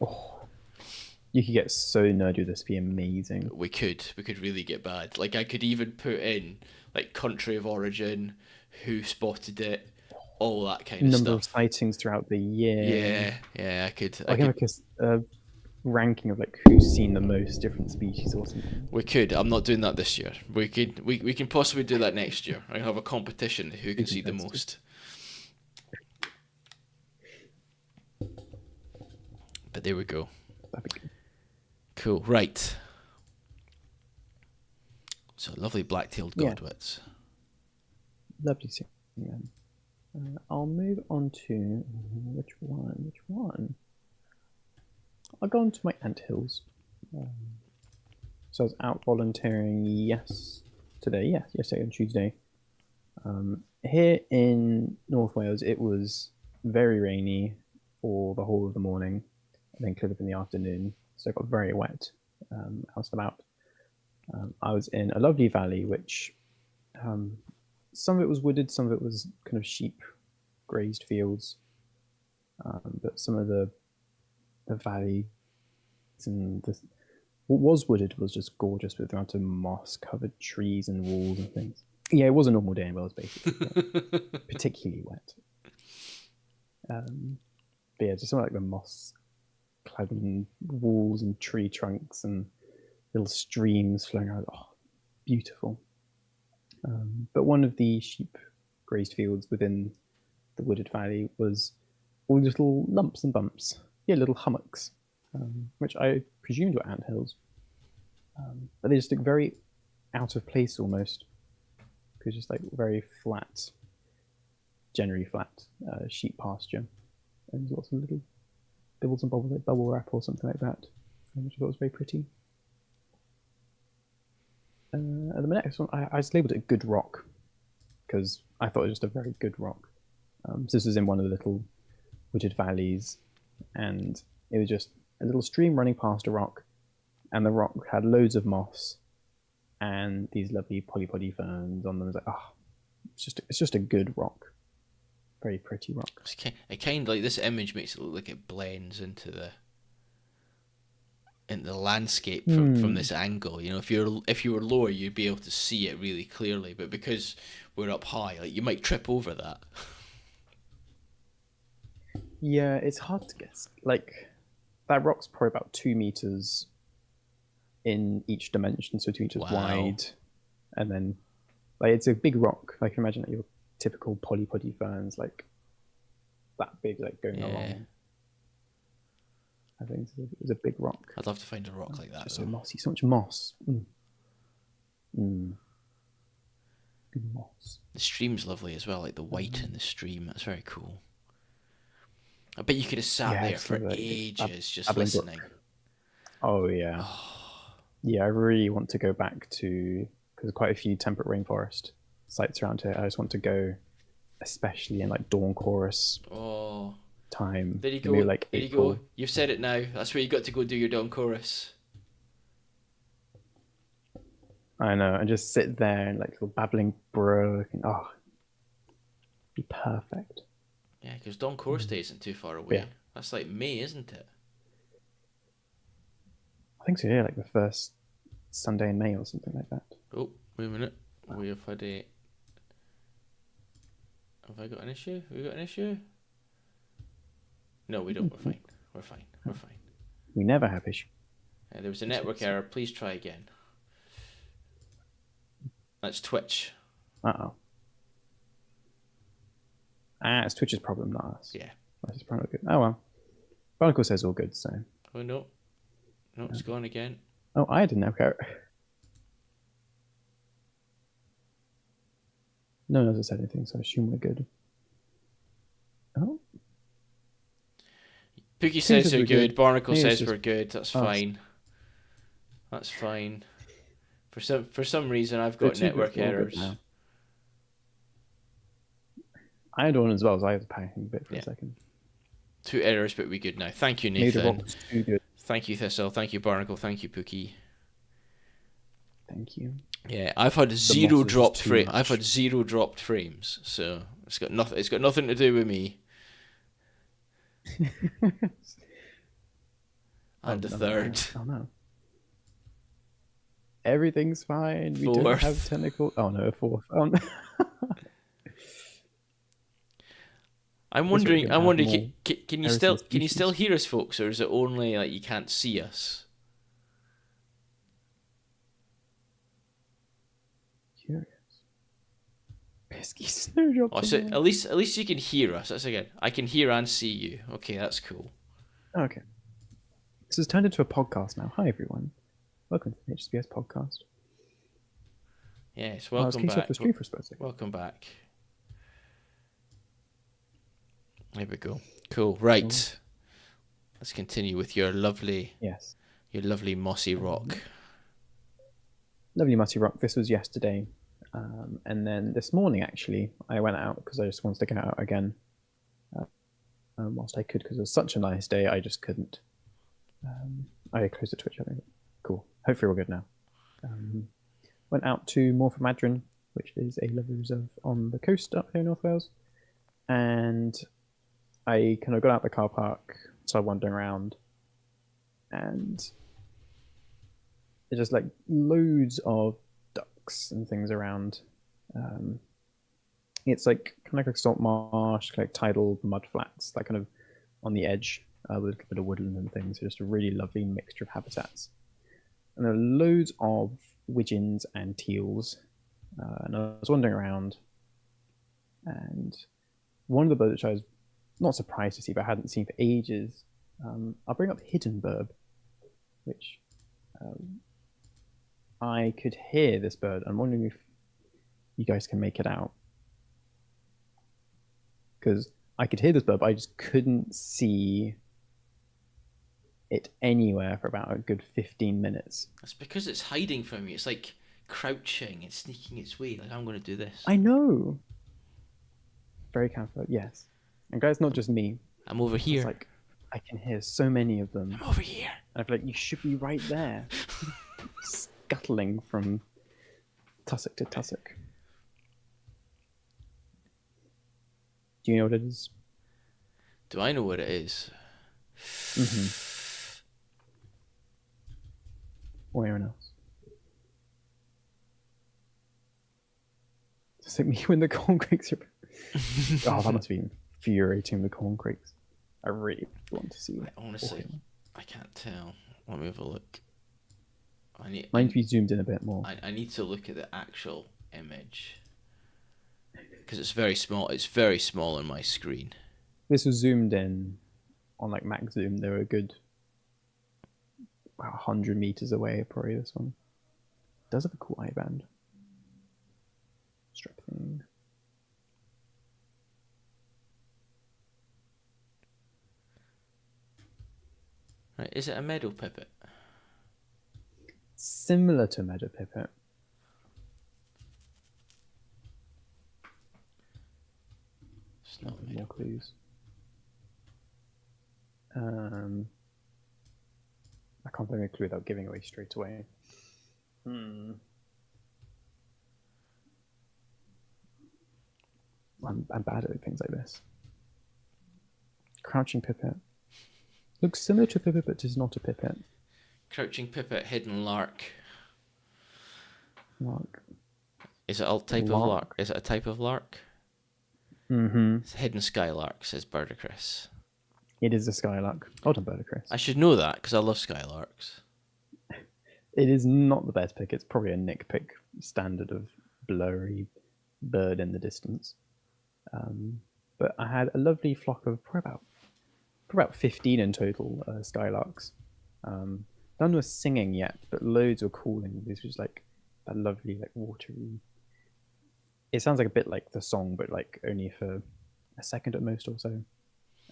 Oh, you could get so nerdy with this. Be amazing. We could really get bad. Like I could even put in like country of origin, who spotted it, all that kind of Number stuff. of sightings throughout the year. Yeah, I could. Like a ranking of like who's seen the most different species or something. We could. I'm not doing that this year. We can possibly do that next year. I can have a competition who can see the most. But there we go. That'd be good. Cool. Right. So lovely black-tailed godwits. Lovely seeing them. I'll move on to which one? Which one? I'll go on to my anthills. So I was out volunteering yesterday on Tuesday. Here in North Wales, it was very rainy for the whole of the morning, and then cleared up in the afternoon. So it got very wet out and about. I was in a lovely valley, which um, some of it was wooded, some of it was kind of sheep grazed fields. But some of the valley and what was wooded was just gorgeous with the amount of moss covered trees and walls and things. Yeah, it was a normal day in Wales, basically, but particularly wet. But yeah, just something like the moss clad walls and tree trunks and little streams flowing around. Oh, beautiful. But one of the sheep grazed fields within the wooded valley was all these little lumps and bumps. Yeah, little hummocks, which I presumed were anthills. But they just look very out of place almost, because just like very flat, generally flat sheep pasture. And there's lots of little bibbles and bobbles, like bubble wrap or something like that, which I thought was very pretty. And the next one, I just labelled it Good Rock because I thought it was just a very good rock. So this was in one of the little wooded valleys, and it was just a little stream running past a rock, and the rock had loads of moss and these lovely polypody ferns on them. It's like, oh, it's just a good rock, very pretty rock. It kind of like this image makes it look like it blends into the landscape from this angle. You know, if you were lower, you'd be able to see it really clearly. But because we're up high, like you might trip over that. Yeah, it's hard to guess. Like that rock's probably about 2 meters in each dimension, so 2 meters Wow. wide, and then like it's a big rock. I can imagine like your typical polypody ferns, like that big, like going along. I think it's a big rock. I'd love to find a rock like that. Just Though. so mossy, so much moss. Good moss. The stream's lovely as well, like the white in the stream. That's very cool. I bet you could have sat there for ages just listening. Brook. Oh yeah, yeah. I really want to go back to because there's quite a few temperate rainforest sites around here. I just want to go, especially in like dawn chorus time. There you go. Maybe like there April. you go. You've said it now. That's where you got to go do your dawn chorus. I know, and just sit there and like little babbling brook, and be perfect. Yeah, because dawn chorus day isn't too far away. Yeah. That's like May, isn't it? I think so. Yeah, like the first Sunday in May or something like that. Oh, wait a minute. We have had a. Have I got an issue? Have we got an issue? No, we don't. We're fine. We're fine. We're fine. We never have issues. There was a network error. Please try again. That's Twitch. Uh-oh. It's Twitch's problem, not us. Yeah. That's probably good. Oh well. Barnacle says all good, so. Oh no. No, it's gone again. Oh, I didn't have care. No one else has said anything, so I assume we're good. Oh. Pookie says we're good. Barnacle says we're good. That's fine. That's fine. For some reason, I've got network errors. I had one as well, so I had to panic a bit for a second. 2 errors, but we're good now. Thank you, Nathan. Thank you, Thistle. Thank you, Barnacle. Thank you, Pookie. Thank you. Yeah, I've had zero dropped frame. I've had 0 dropped frames, so it's got nothing. It's got nothing to do with me. And a third. Oh no. Everything's fine. We don't have technical. Oh no, a fourth. Oh no. I'm wondering. Can you still hear us, folks, or is it only like you can't see us? Curious. Pesky snowdrops. Oh, so at least you can hear us. That's again. I can hear and see you. Okay, that's cool. Okay. This has turned into a podcast now. Hi everyone. Welcome to the HSBS podcast. Yes, welcome back. The stream for welcome back. There we go. Cool. Right. Let's continue with your lovely Yes. mossy rock. Lovely Muddy Rock. This was yesterday. And then this morning, actually, I went out because I just wanted to get out again whilst I could because it was such a nice day. I just couldn't. I closed the Twitch, I think. Cool. Hopefully we're good now. Went out to Morphomadryn, which is a lovely reserve on the coast up here in North Wales. And I kind of got out the car park, started wandering around, and there's just like loads of ducks and things around. It's like kind of like a salt marsh, like tidal mud flats, that kind of on the edge with a bit of woodland and things. So just a really lovely mixture of habitats. And there are loads of widgeons and teals. And I was wandering around, and one of the birds which I was not surprised to see, but I hadn't seen for ages. I'll bring up hidden burb, which I could hear this bird. I'm wondering if you guys can make it out, because I could hear this bird, but I just couldn't see it anywhere for about a good 15 minutes. That's because it's hiding from you. It's like crouching and sneaking its way. Like, I'm going to do this. I know. Very careful. Yes. And guys, not just me. I'm over here. It's like I can hear so many of them. I'm over here. And I feel like you should be right there, scuttling from tussock to tussock. Do you know what it is? Do I know what it is? Or anyone else? Just like me when the corncrakes are. Oh, that must be infuriating. The corncrakes. I really want to see. Honestly, I can't tell. Let me have a look. Mine to be zoomed in a bit more. I need to look at the actual image because it's very small. It's very small on my screen. This was zoomed in on like max zoom. They were a good about 100 meters away. Probably this one. It does have a cool eye band. Strip thing. Right, is it a meadow pipit? Similar to meadow pipit. It's not more clues. I can't think of a clue without giving away straight away. I'm bad at things like this. Crouching pipit. Looks similar to a pipit, but is not a pipit. Crouching pipit, hidden lark. Lark. Is it a type of lark? Is it a type of lark? It's a hidden skylark, says Birdicris. It is a skylark. Well done, Birdicris. I should know that because I love skylarks. It is not the best pick. It's probably a nitpick standard of blurry bird in the distance. But I had a lovely flock of probably about 15 in total skylarks. None were singing yet, but loads were calling. This was like a lovely, like watery. It sounds like a bit like the song, but like only for a second at most or so.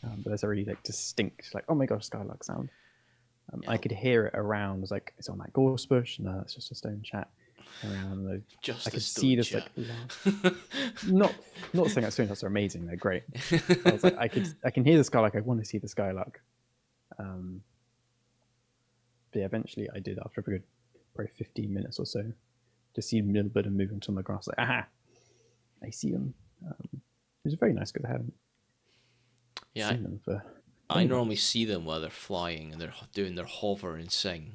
But there's a really like distinct, like, oh my gosh, skylark sound. I could hear it around. It was like, it's on that gorse bush. No, it's just a stone chat around. I could see this like not saying that stone chats are amazing. They're great. I was like, I can hear the skylark. I want to see the skylark. But yeah, eventually I did after a good probably 15 minutes or so. Just see a little bit of movement on the grass. Like, aha, I see them. It was very nice because I hadn't seen them for. I normally see them while they're flying and they're doing their hover and sing.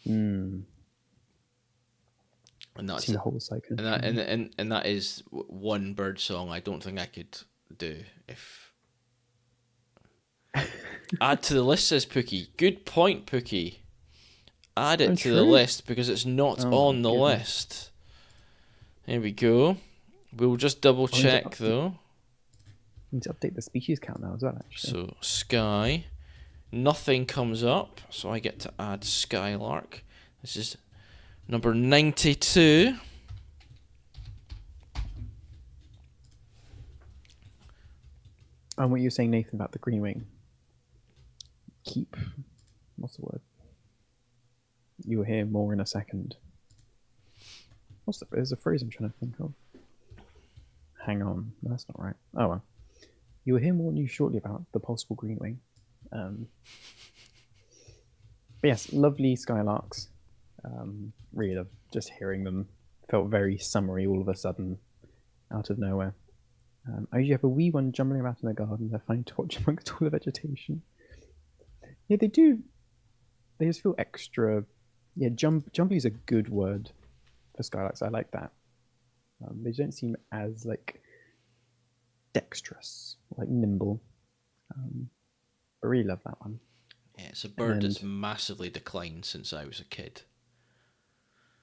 And that's the whole cycle. And that is one bird song I don't think I could do if. Add to the list, says Pookie. Good point, Pookie. Add it to the list because it's not on the list. Here we go. We'll just double check though. Need to update the species count now as well, actually. So sky, nothing comes up, so I get to add skylark. This is number 92. And what you were saying, Nathan, about the green wing. Keep. What's the word? You'll hear more in a second. There's a phrase I'm trying to think of. Hang on. No, that's not right. Oh well. You will hear more news shortly about the possible green wing. But yes, lovely skylarks. Really love just hearing them. Felt very summery all of a sudden, out of nowhere. I usually have a wee one jumbling about in the garden. They're fine to watch amongst all the vegetation. Yeah, they do. They just feel extra. Yeah, jumbly is a good word for skylarks. I like that. They don't seem as like dexterous, like nimble. I really love that one. Yeah, it's a bird that's massively declined since I was a kid.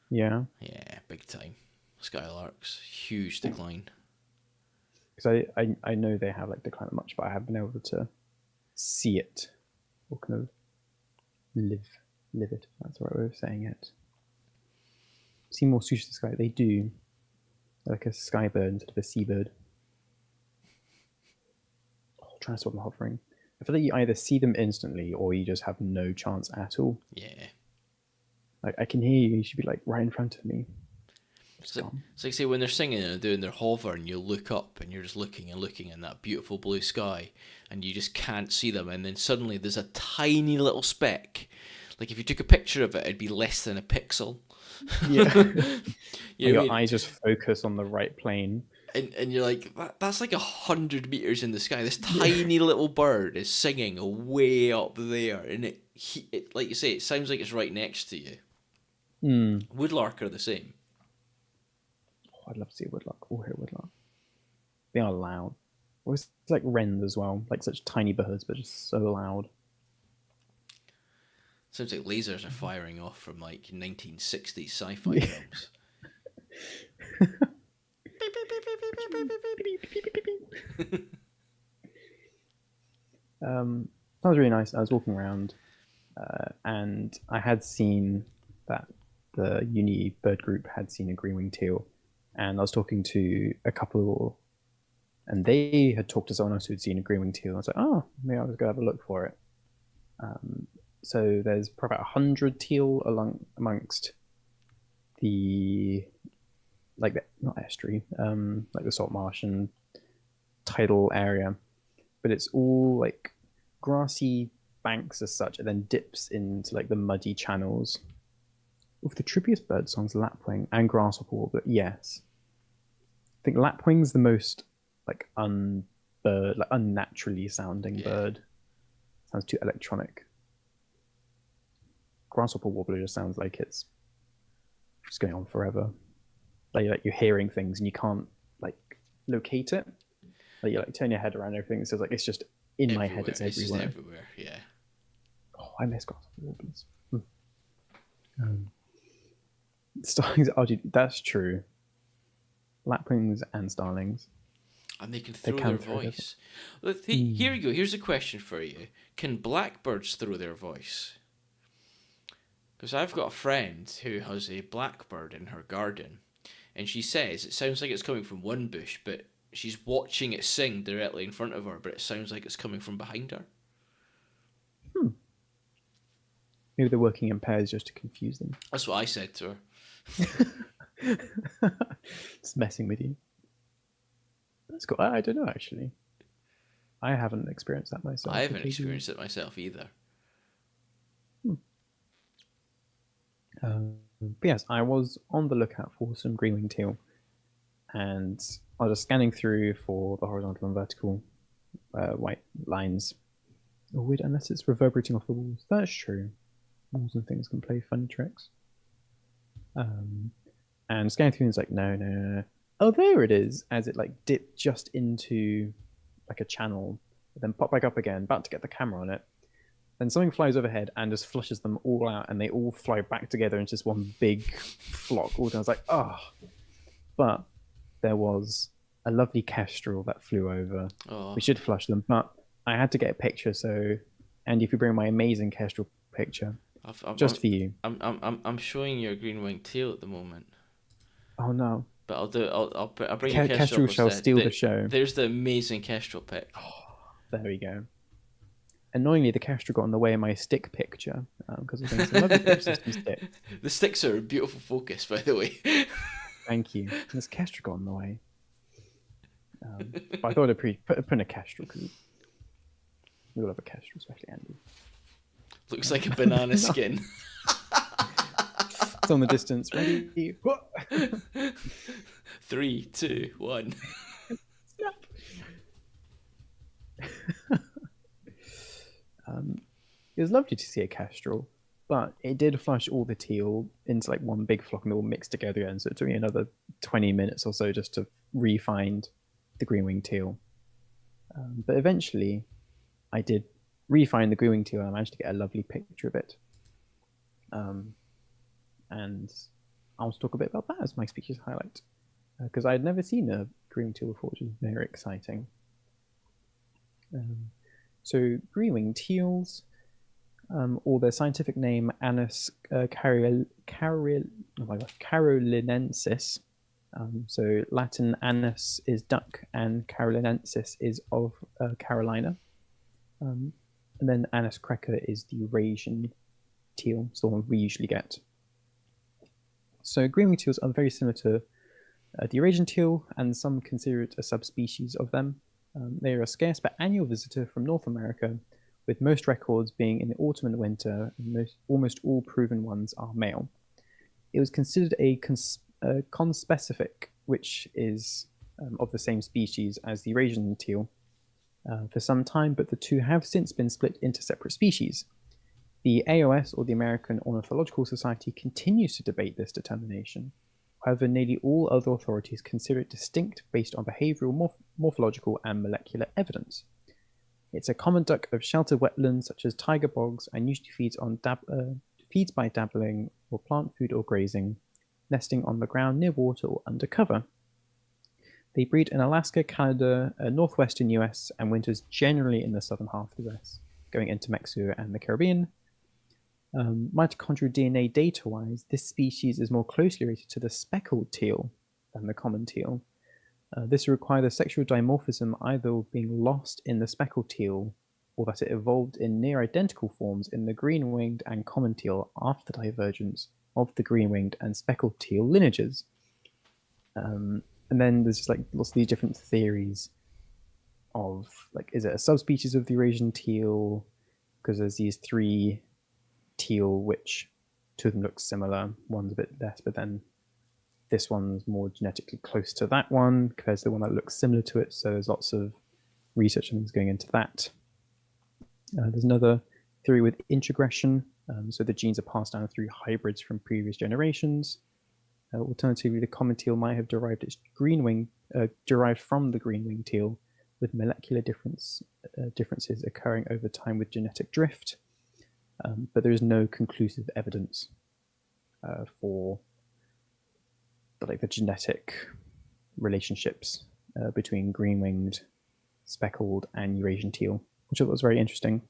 Yeah. Yeah, big time. Skylarks, huge decline. Because I know they have like declined much, but I haven't been able to see it or kind of live it. If that's the right way of saying it. See more sushi to the sky. They do. They're like a sky bird instead of a seabird. Oh, trying to stop them hovering. I feel like you either see them instantly or you just have no chance at all. Yeah. Like I can hear you. You should be like right in front of me. It's like say when they're singing and doing their hover, and you look up and you're just looking and looking in that beautiful blue sky, and you just can't see them, and then suddenly there's a tiny little speck. Like if you took a picture of it, it'd be less than a pixel. Yeah. You know Your what I mean? eyes just focus on the right plane. And you're like, that's like 100 meters in the sky. This tiny little bird is singing way up there, and it like you say, it sounds like it's right next to you. Woodlark are the same. Oh, I'd love to see a woodlark or hear a woodlark. They are loud. Or it's like wrens as well, like such tiny birds, but just so loud. Sounds like lasers are firing off from like 1960s sci-fi films. That was really nice. I was walking around, and I had seen that the uni bird group had seen a green-winged teal, and I was talking to a couple, and they had talked to someone else who had seen a green-winged teal. I was like, oh, maybe I'll just go have a look for it. So there's probably about 100 teal amongst the not estuary, like the salt marsh and tidal area, but it's all like grassy banks as such, and then dips into like the muddy channels. With the trippiest bird songs, lapwing and grasshopper warbler, yes. I think lapwing's the most like unnaturally sounding bird. Sounds too electronic. Grasshopper warbler just sounds like it's just going on forever. Like you're hearing things and you can't like locate it. Like you like turn your head around and everything. So like it's just in my head. It's everywhere. It's just everywhere. Yeah. Oh, I miss grasshopper warblers. Starlings. Oh, dude, that's true. Lapwings and starlings. And they can throw their voice. Here we go. Here's a question for you. Can blackbirds throw their voice? Because I've got a friend who has a blackbird in her garden, and she says it sounds like it's coming from one bush, but she's watching it sing directly in front of her, but it sounds like it's coming from behind her. Maybe they're working in pairs just to confuse them. That's what I said to her. Just messing with you. That's cool. I don't know, actually. I haven't experienced that myself. I haven't experienced it myself either. But yes, I was on the lookout for some green-winged teal, and I was just scanning through for the horizontal and vertical white lines. Oh, weird, unless it's reverberating off the walls. That's true. Walls and things can play funny tricks. And scanning through, and it's like, no. Oh, there it is, as it like dipped just into like a channel, then pop back up again, about to get the camera on it. Then something flies overhead and just flushes them all out, and they all fly back together into just one big flock. All I was like, oh. But there was a lovely kestrel that flew over. Oh. We should flush them, but I had to get a picture. So, and if you bring my amazing kestrel picture, just for you. I'm showing you a green-winged teal at the moment. Oh no! But I'll bring you kestrel. Kestrel shall steal the show. There's the amazing kestrel pic. There we go. Annoyingly, the Kestrel got in the way of my stick picture because I was getting some lovely pictures of some sticks. The sticks are a beautiful focus, by the way. Thank you. This Kestrel got in the way. But I thought I'd put in a Kestrel because we love a Kestrel, especially Andy. Looks like a banana No, skin. it's on the distance. Ready? Three, two, one. It was lovely to see a Kestrel, but it did flush all the teal into like one big flock and they all mixed together. And so it took me another 20 minutes or so just to re-find the green winged teal. But eventually, I did re-find the green winged teal and I managed to get a lovely picture of it. And I'll talk a bit about that as my speech's highlight because I had never seen a green teal before, which is very exciting. So green-winged teals, or their scientific name Anas carolinensis. So Latin Anas is duck and Carolinensis is of Carolina. And then Anas creca is the Eurasian teal, it's the one we usually get. So green-winged teals are very similar to the Eurasian teal, and some consider it a subspecies of them. They are a scarce but annual visitor from North America, with most records being in the autumn and winter, and almost all proven ones are male. It was considered a conspecific, which is of the same species as the Eurasian teal, for some time, but the two have since been split into separate species. The AOS, or the American Ornithological Society, continues to debate this determination. However, nearly all other authorities consider it distinct based on behavioral, morphological, and molecular evidence. It's a common duck of sheltered wetlands such as tiger bogs and usually feeds by dabbling or plant food or grazing, nesting on the ground near water or under cover. They breed in Alaska, Canada, northwestern US, and winters generally in the southern half of the US, going into Mexico and the Caribbean. Mitochondrial DNA data-wise, this species is more closely related to the speckled teal than the common teal. This required a sexual dimorphism either being lost in the speckled teal or that it evolved in near identical forms in the green-winged and common teal after the divergence of the green-winged and speckled teal lineages. And then there's just like lots of these different theories of like, is it a subspecies of the Eurasian teal? Because there's these three teal, which two of them look similar, one's a bit less, but then this one's more genetically close to that one compared to the one that looks similar to it. So there's lots of research and things going into that. There's another theory with introgression. So the genes are passed down through hybrids from previous generations. Alternatively, the common teal might have derived derived from the green-winged teal, with molecular differences occurring over time with genetic drift. But there is no conclusive evidence for the genetic relationships between green-winged, speckled, and Eurasian teal, which I thought was very interesting.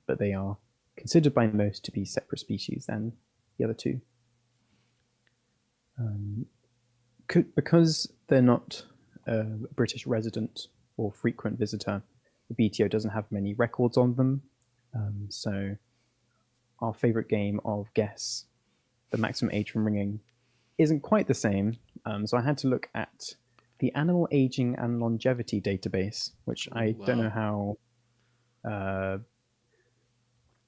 But they are considered by most to be separate species than the other two. Because they're not a British resident or frequent visitor, the BTO doesn't have many records on them. So our favorite game of guess the maximum age from ringing isn't quite the same. So I had to look at the Animal Aging and Longevity database, which I don't know how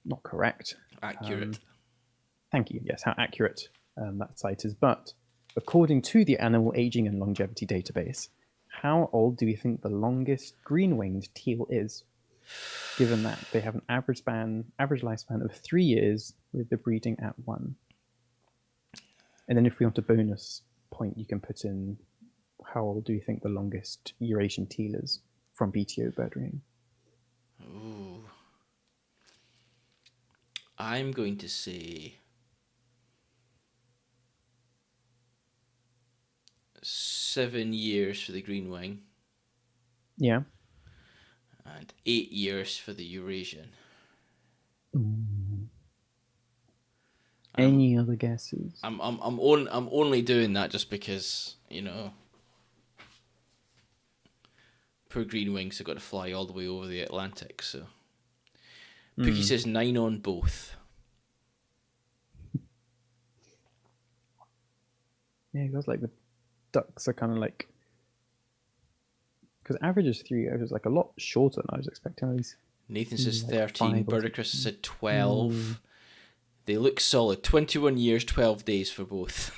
not correct. Accurate. Thank you. Yes, how accurate that site is. But according to the Animal Aging and Longevity database, how old do you think the longest green-winged teal is? Given that they have an average lifespan of 3 years with the breeding at 1. And then if we want a bonus point, you can put in how old do you think the longest Eurasian teal is from BTO bird ringing? Ooh. I'm going to say 7 years for the green wing Yeah. and 8 years for the Eurasian. Any other guesses? I'm only doing that just because, poor green wings have got to fly all the way over the Atlantic. So Pookie Mm. says 9 on both. Yeah, it feels like the ducks are kind of like, because average is 3 years, is like a lot shorter than I was expecting. At least Nathan maybe says like 13. 5 or Birdicris something. said 12. They look solid. 21 years, 12 days for both.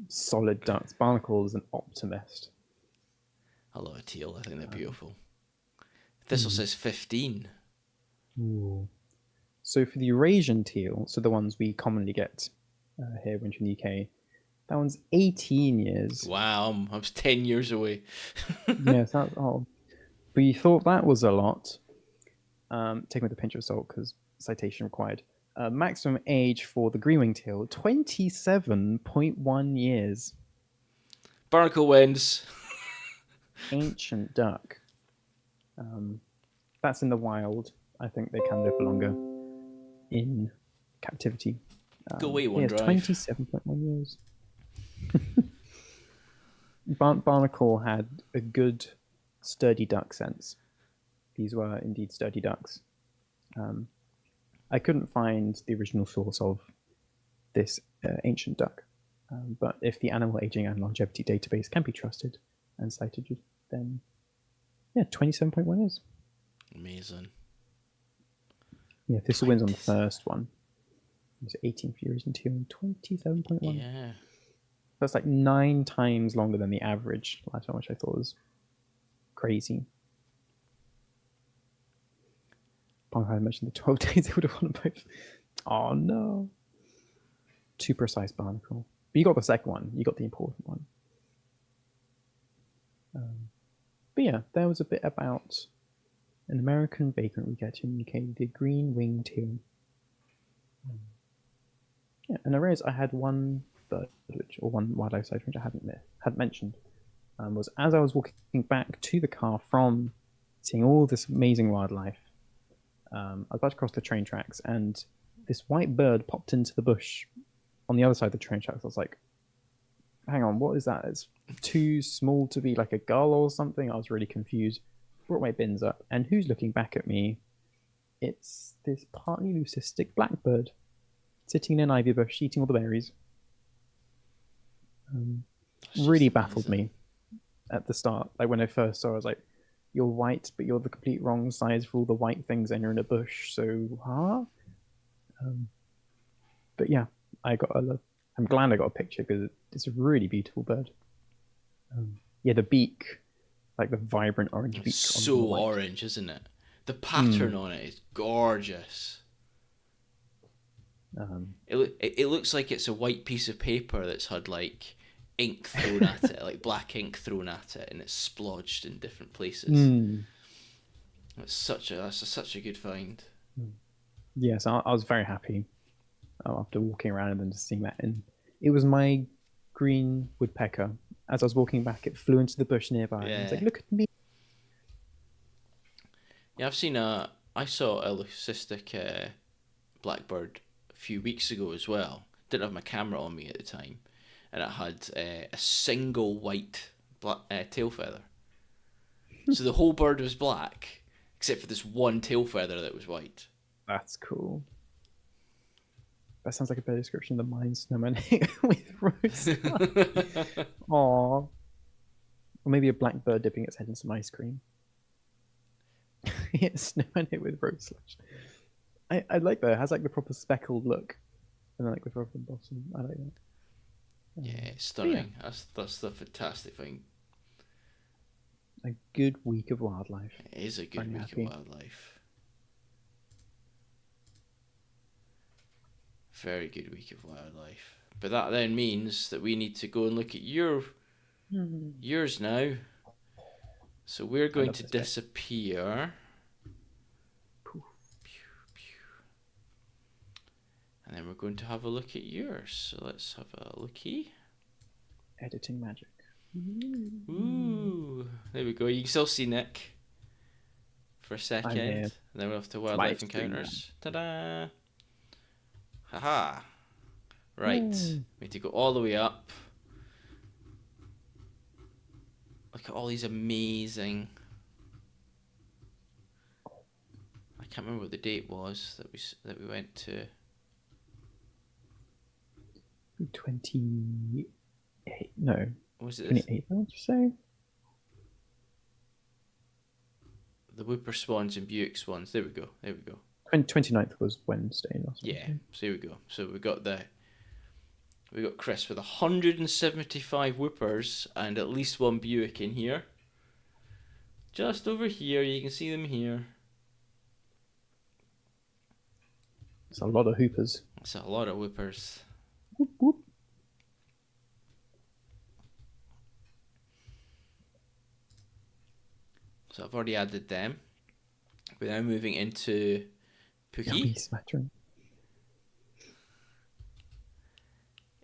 Solid ducks. Barnacle is an optimist. I love a teal. I think they're Um, beautiful. Thistle says 15. ooh. So for the Eurasian teal, so the ones we commonly get here when in the UK, that one's 18 years. Wow, I was 10 years away. Yes, that's odd. But you thought that was a lot. Taken with a pinch of salt because citation required. Maximum age for the green wing teal, 27.1 years. Barnacle wins. Ancient duck. That's in the wild. I think they can live longer in captivity. Go away, Yeah, One it's Drive. 27.1 years. Barnacle had a good, sturdy duck sense. These were indeed sturdy ducks. I couldn't find the original source of this ancient duck, but if the animal aging and longevity database can be trusted and cited, then yeah, 27.1 years. Amazing. Yeah, Thistle wins on the first one. It's 18 Furies and 2 and 27.1. Yeah. That's like 9 times longer than the average last one, which I thought was crazy. Pong had mentioned the 12 days they would have won both. Oh no. Too precise, Barnacle. But you got the second one. You got the important one. But yeah, there was a bit about an American vagrant we get in the UK, the green winged teal. Yeah, and I realized I had one bird, or one wildlife sighting which I hadn't mentioned. Was as I was walking back to the car from seeing all this amazing wildlife, I was about to cross the train tracks, and this white bird popped into the bush on the other side of the train tracks. I was like, hang on, what is that? It's too small to be like a gull or something. I was really confused. Brought my bins up, and who's looking back at me? It's this partly leucistic blackbird sitting in an ivy bush eating all the berries. Really baffled me at the start. Like when I first saw it, I was like, you're white, but you're the complete wrong size for all the white things and you're in a bush, so huh? But yeah, I'm glad I got a picture because it's a really beautiful bird. Yeah, the beak, like the vibrant orange beak It's on so the white. orange, isn't it? The pattern on it is gorgeous. It looks like it's a white piece of paper that's had like ink thrown at it, like black ink thrown at it, and it's splodged in different places. That's such a good find. Yes, I was very happy after walking around and then just seeing that. And it was my green woodpecker. As I was walking back, it flew into the bush nearby and was like, Yeah, "Look at me!" yeah. I saw a leucistic blackbird a few weeks ago as well. Didn't have my camera on me at the time, and it had a single white tail feather. So the whole bird was black, except for this one tail feather that was white. That's cool. That sounds like a better description than mine snowman with rose. Aww. Or maybe a black bird dipping its head in some ice cream. Yeah, snowman hit with rose slush. I like that. It has like the proper speckled look. And then like the proper bottom. I like that. Yeah, it's Yeah, stunning. That's the fantastic thing. a good week of wildlife. It is a good Very week of happy. wildlife. Very good week of wildlife. But that then means that we need to go and look at yours now. So we're I going love to this bit. disappear. Poof. And then we're going to have a look at yours. So let's have a looky. Editing magic. Ooh. There we go. You can still see Nick for a second. I'm here. And then we're off to My wildlife stream encounters. Ta-da! Haha. Right. Yay. We need to go all the way up. Look at all these amazing can't remember what the date was that we went to. 28. No, Was it 28th, I want to say. the Whooper Swans and Buick Swans? There we go. 29th was Wednesday last Yeah, week. so here we go. So we got Chris with 175 Whoopers and at least one Buick in here. Just over here, you can see them here. It's a lot of hoopers. It's a lot of Whoopers. Whoop, whoop. So I've already added them. We're now moving into Yummy Pookie. smattering.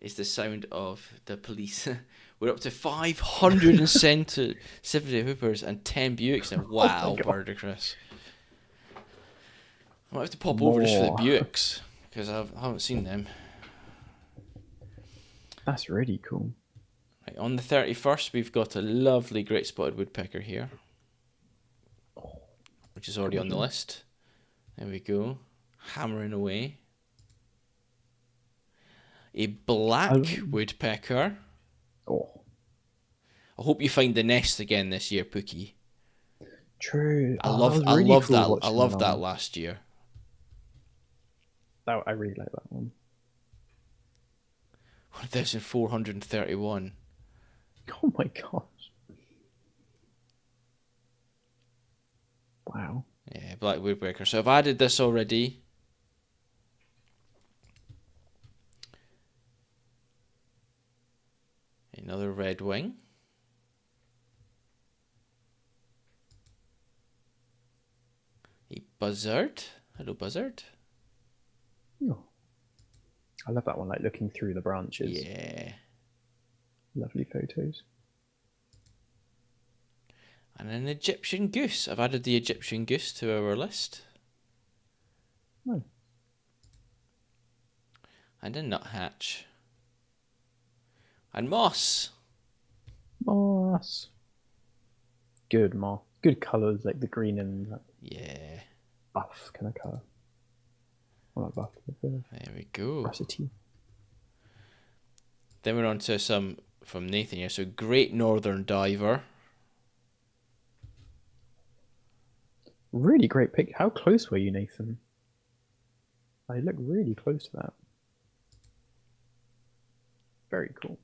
Is the sound of the police. We're up to 570 Hoopers and 10 Buicks now. Wow, Bird of Chris. I might have to pop over just for the Buicks because I haven't seen them. That's really cool. Right, on the 31st, we've got a lovely great spotted woodpecker here, which is already on the list. There we go. Hammering away. A black woodpecker. Oh, I hope you find the nest again this year, Pookie. true. I loved that last year. I really like that one. 1,431. Oh my gosh. Wow. Yeah, black woodpecker. So I've added this already. Another red wing. A buzzard. Hello, buzzard. Oh. I love that one, like looking through the branches. Yeah. Lovely photos. And an Egyptian goose. I've added the Egyptian goose to our list. Oh. And a nuthatch. And moss. Moss. Good moss. Good colours, like the green and that Yeah. buff kind of colour. I like buff. There we go. Rusty. Then we're on to some from Nathan here. So Great Northern Diver. Really great pic. How close were you, Nathan? I look really close to that. Very cool.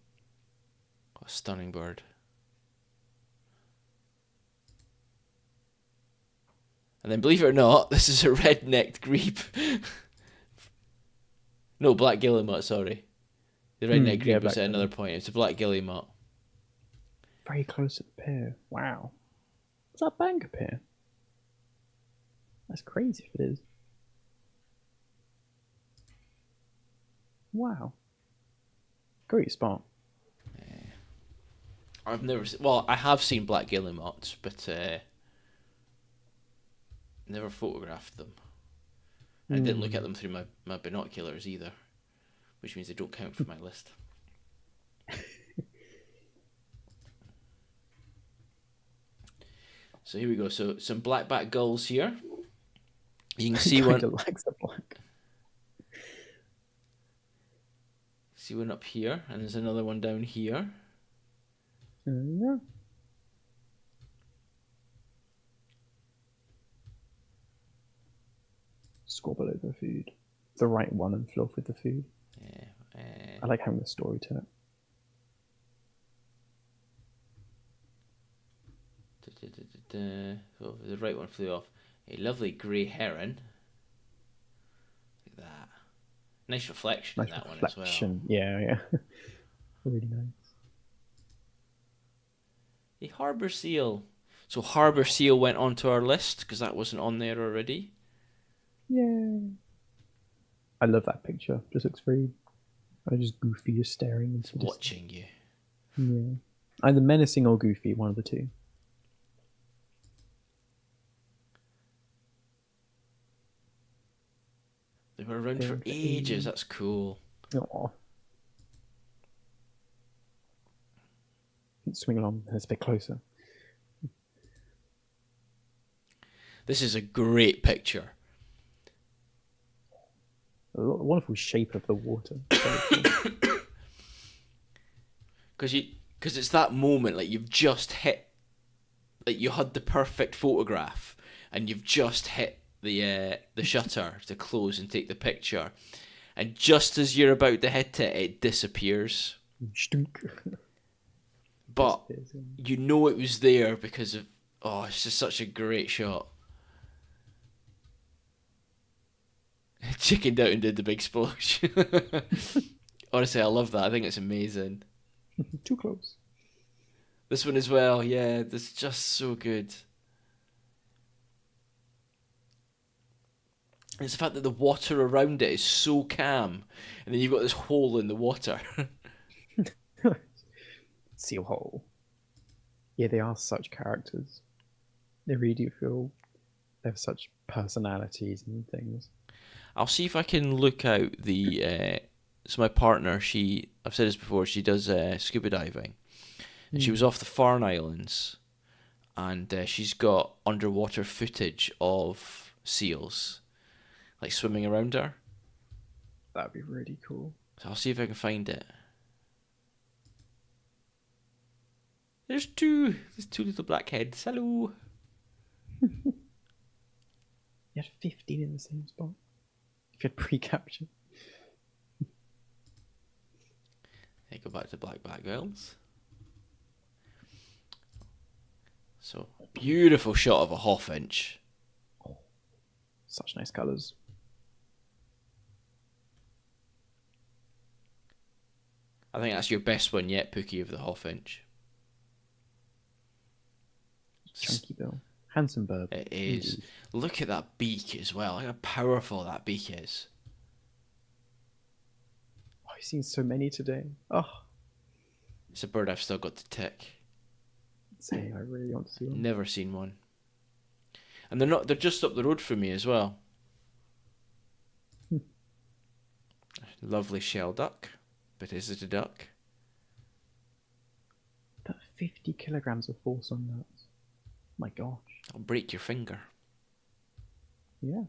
What a stunning bird. And then, believe it or not, this is a red-necked grebe. No, black guillemot, sorry. The red-necked grebe was at another point. It's a black guillemot. Very close to the pair. Wow. Is that Bangor pair? That's crazy if it is. Wow. Great spot. I've never seen... Well, I have seen black guillemots, but never photographed them. I didn't look at them through my binoculars either, which means they don't count for my list. So here we go. So some blackback gulls here. You can see one. Likes the black. See one up here, and there's another one down here. Yeah. Squabble over food. The right one and fluff with the food. Yeah. I like having the story to it. So the right one flew off. A lovely grey heron. Look at that. Nice reflection in that one as well. Yeah. Really nice. A harbour seal. So harbour seal went onto our list because that wasn't on there already. Yeah. I love that picture. Just looks very just goofy, just staring. It's watching you. Yeah. Either menacing or goofy, one of the two. They were around for ages. That's cool. Aww. Swing along. Let's a bit closer. This is a great picture. Wonderful shape of the water. So cool. Because it's that moment, like you've just hit, like you had the perfect photograph, and you've just hit the shutter to close and take the picture, and just as you're about to hit it, it disappears. Stunk. But Disappears, yeah. you know it was there because of, oh, it's just such a great shot. Chickened out and did the big splash. Honestly, I love that. I think it's amazing. Too close. This one as well, yeah, it's just so good. It's the fact that the water around it is so calm, and then you've got this hole in the water. Seal hole. Yeah, they are such characters. They really do feel they have such personalities and things. I'll see if I can look out the. So my partner, I've said this before, she does scuba diving, and she was Mm, off the Farne Islands, and she's got underwater footage of seals, like swimming around her. that'd be really cool. So I'll see if I can find it. There's two. There's two little blackheads. Hello. You had 15 in the same spot. If you had pre-capture. Hey, go back to black backgrounds. So beautiful shot of a hawfinch. Oh, such nice colours. I think that's your best one yet, Pookie, of the hawfinch. Chunky bill. Handsome bird. It is. Indeed. Look at that beak as well. Look how powerful that beak is. Oh, I've seen so many today. Oh, It's a bird I've still got to tick. say I really want to see one. Never seen one. And they're not. They're just up the road from me as well. Lovely shell duck. But is it a duck? That 50 kilograms of force on that. My gosh. I'll break your finger. Yeah.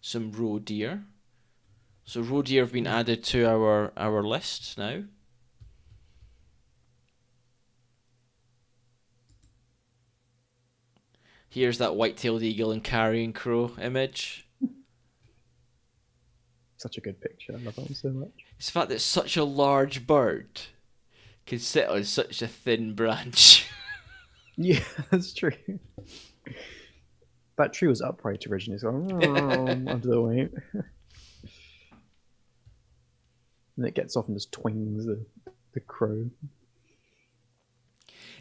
Some roe deer. So roe deer have been added to our list now. Here's that white-tailed eagle and carrion crow image. Such a good picture. I love that one so much. It's the fact that such a large bird can sit on such a thin branch. Yeah, that's true. That tree was upright originally, so under the weight. And it gets off and just twings the crow.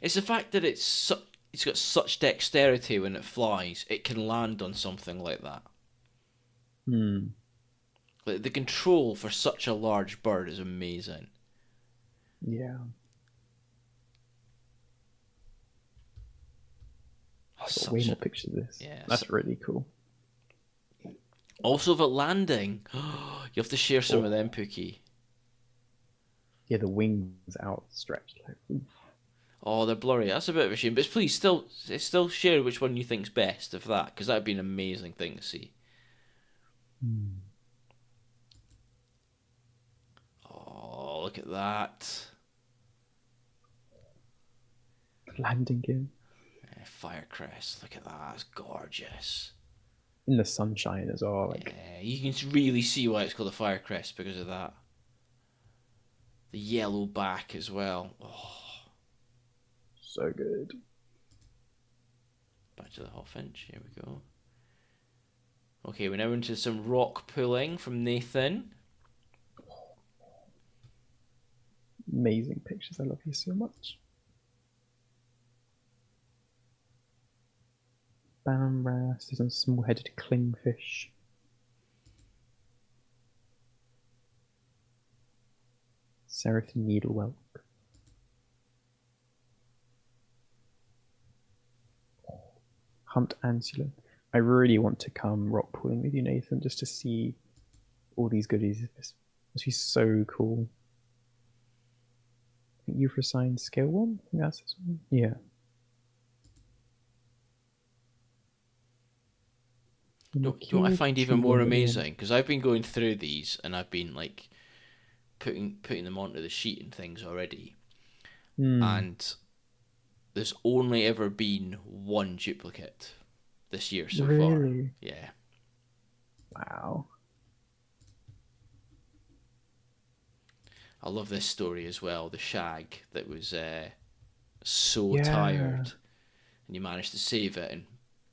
It's the fact that it's got such dexterity when it flies, it can land on something like that. Hmm. Like, the control for such a large bird is amazing. Yeah. Oh, I've got way more pictures of this. Yeah, That's really cool. also of it landing. You have to share some of them, Pookie. Yeah, the wings outstretched. Like, oof. Oh, they're blurry. That's a bit of a shame. But please, still share which one you think's best of that, because that'd be an amazing thing to see. Hmm. Oh, look at that. Landing gear. Firecrest. Look at that. It's gorgeous. In the sunshine as well. Like, Yeah, you can really see why it's called a firecrest because of that. The yellow back as well. Oh, so good. back to the hawfinch. Here we go. Okay, we're now into some rock pulling from Nathan. Amazing pictures. I love you so much. Bam wrasse. There's some small-headed clingfish. Seraph needlewhelk. Hunt antler. I really want to come rock pooling with you, Nathan, just to see all these goodies. This must be so cool. I think Euphrosyne scale 1? I think that's this one. Yeah. And the No, you know what I cured find even more cheating at the end. amazing? Because I've been going through these and I've been like putting them onto the sheet and things already, Hmm. and there's only ever been one duplicate this year so far. Really? Yeah. Wow. I love this story as well. The shag that was so Yeah. tired, and you managed to save it and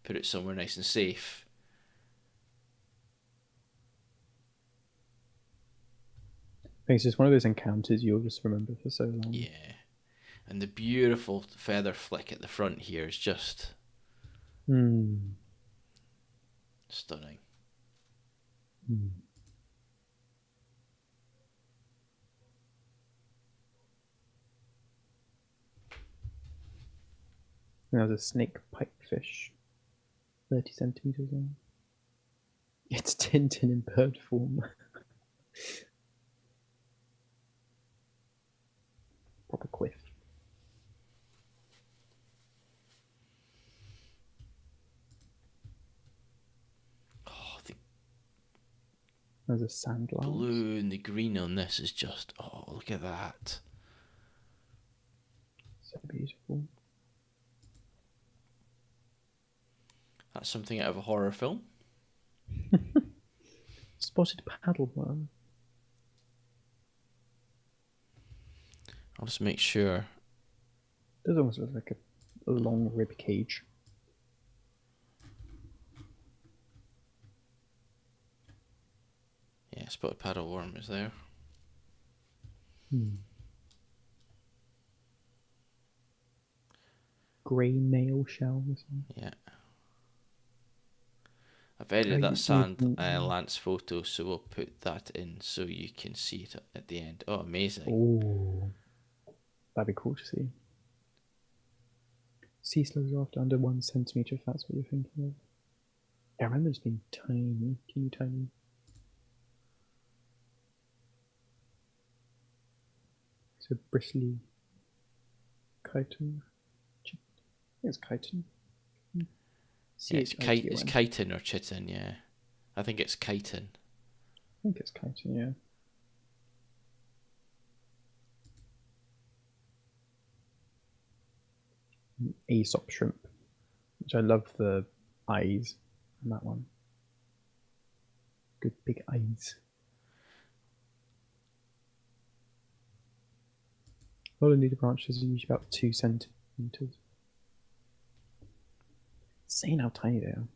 put it somewhere nice and safe. It's just one of those encounters you'll just remember for so long. Yeah. And the beautiful feather flick at the front here is just Hmm. stunning. Hmm. And there's a snake pipefish, 30 centimeters long. It's Tintin in bird form. Proper quiff. Oh, the There's a sand lance. blue and the green on this is just, oh, look at that. So beautiful. That's something out of a horror film. Spotted paddleworm. I'll just make sure. Does almost look like a long rib cage. Yeah, spotted paddle worm is there. Hmm. Grey male shell. Yeah. I've edited that sand lance photo, so we'll put that in so you can see it at the end. Oh, amazing. Oh, that'd be cool to see. Sea slugs are often under 1 centimeter if that's what you're thinking of. I remember it's being tiny, teeny tiny. It's a bristly chitin. It's chitin. Yeah, it's Chiton. chitin or chitin, yeah. I think it's chitin. I think it's chitin, yeah. Aesop shrimp, which I love the eyes on that one. Good big eyes. Polyneedle branches are usually about 2 centimeters. Insane how tiny they are.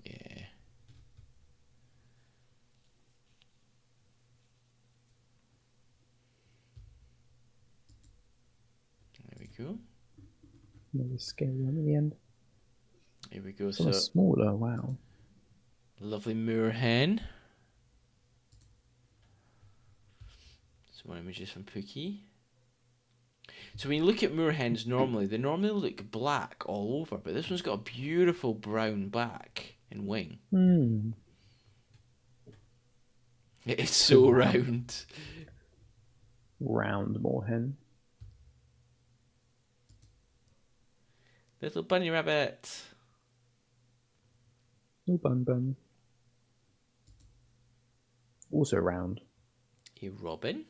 Yeah. There we go. Another scary one at the end. Here we go. So So, smaller, wow. lovely moorhen. Some more images from Pookie. So when you look at moorhens normally, they normally look black all over, but this one's got a beautiful brown back and wing. Hmm. It's So so round. round. Round moorhen. Little bunny rabbit. Oh, bun bun. Also round. A robin.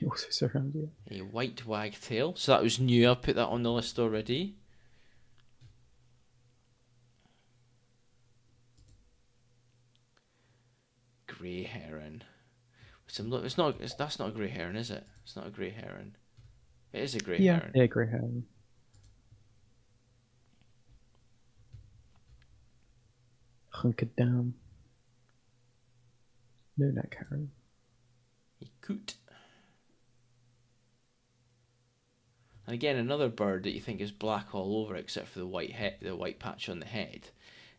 Also surround you. A white wagtail. So that was new. I've put that on the list already. Grey heron. It's not. That's not a grey heron, is it? It's not a grey heron. It is a grey heron. Yeah, grey heron. Hunkered down. No neck heron. A coot. And again, another bird that you think is black all over except for the white patch on the head.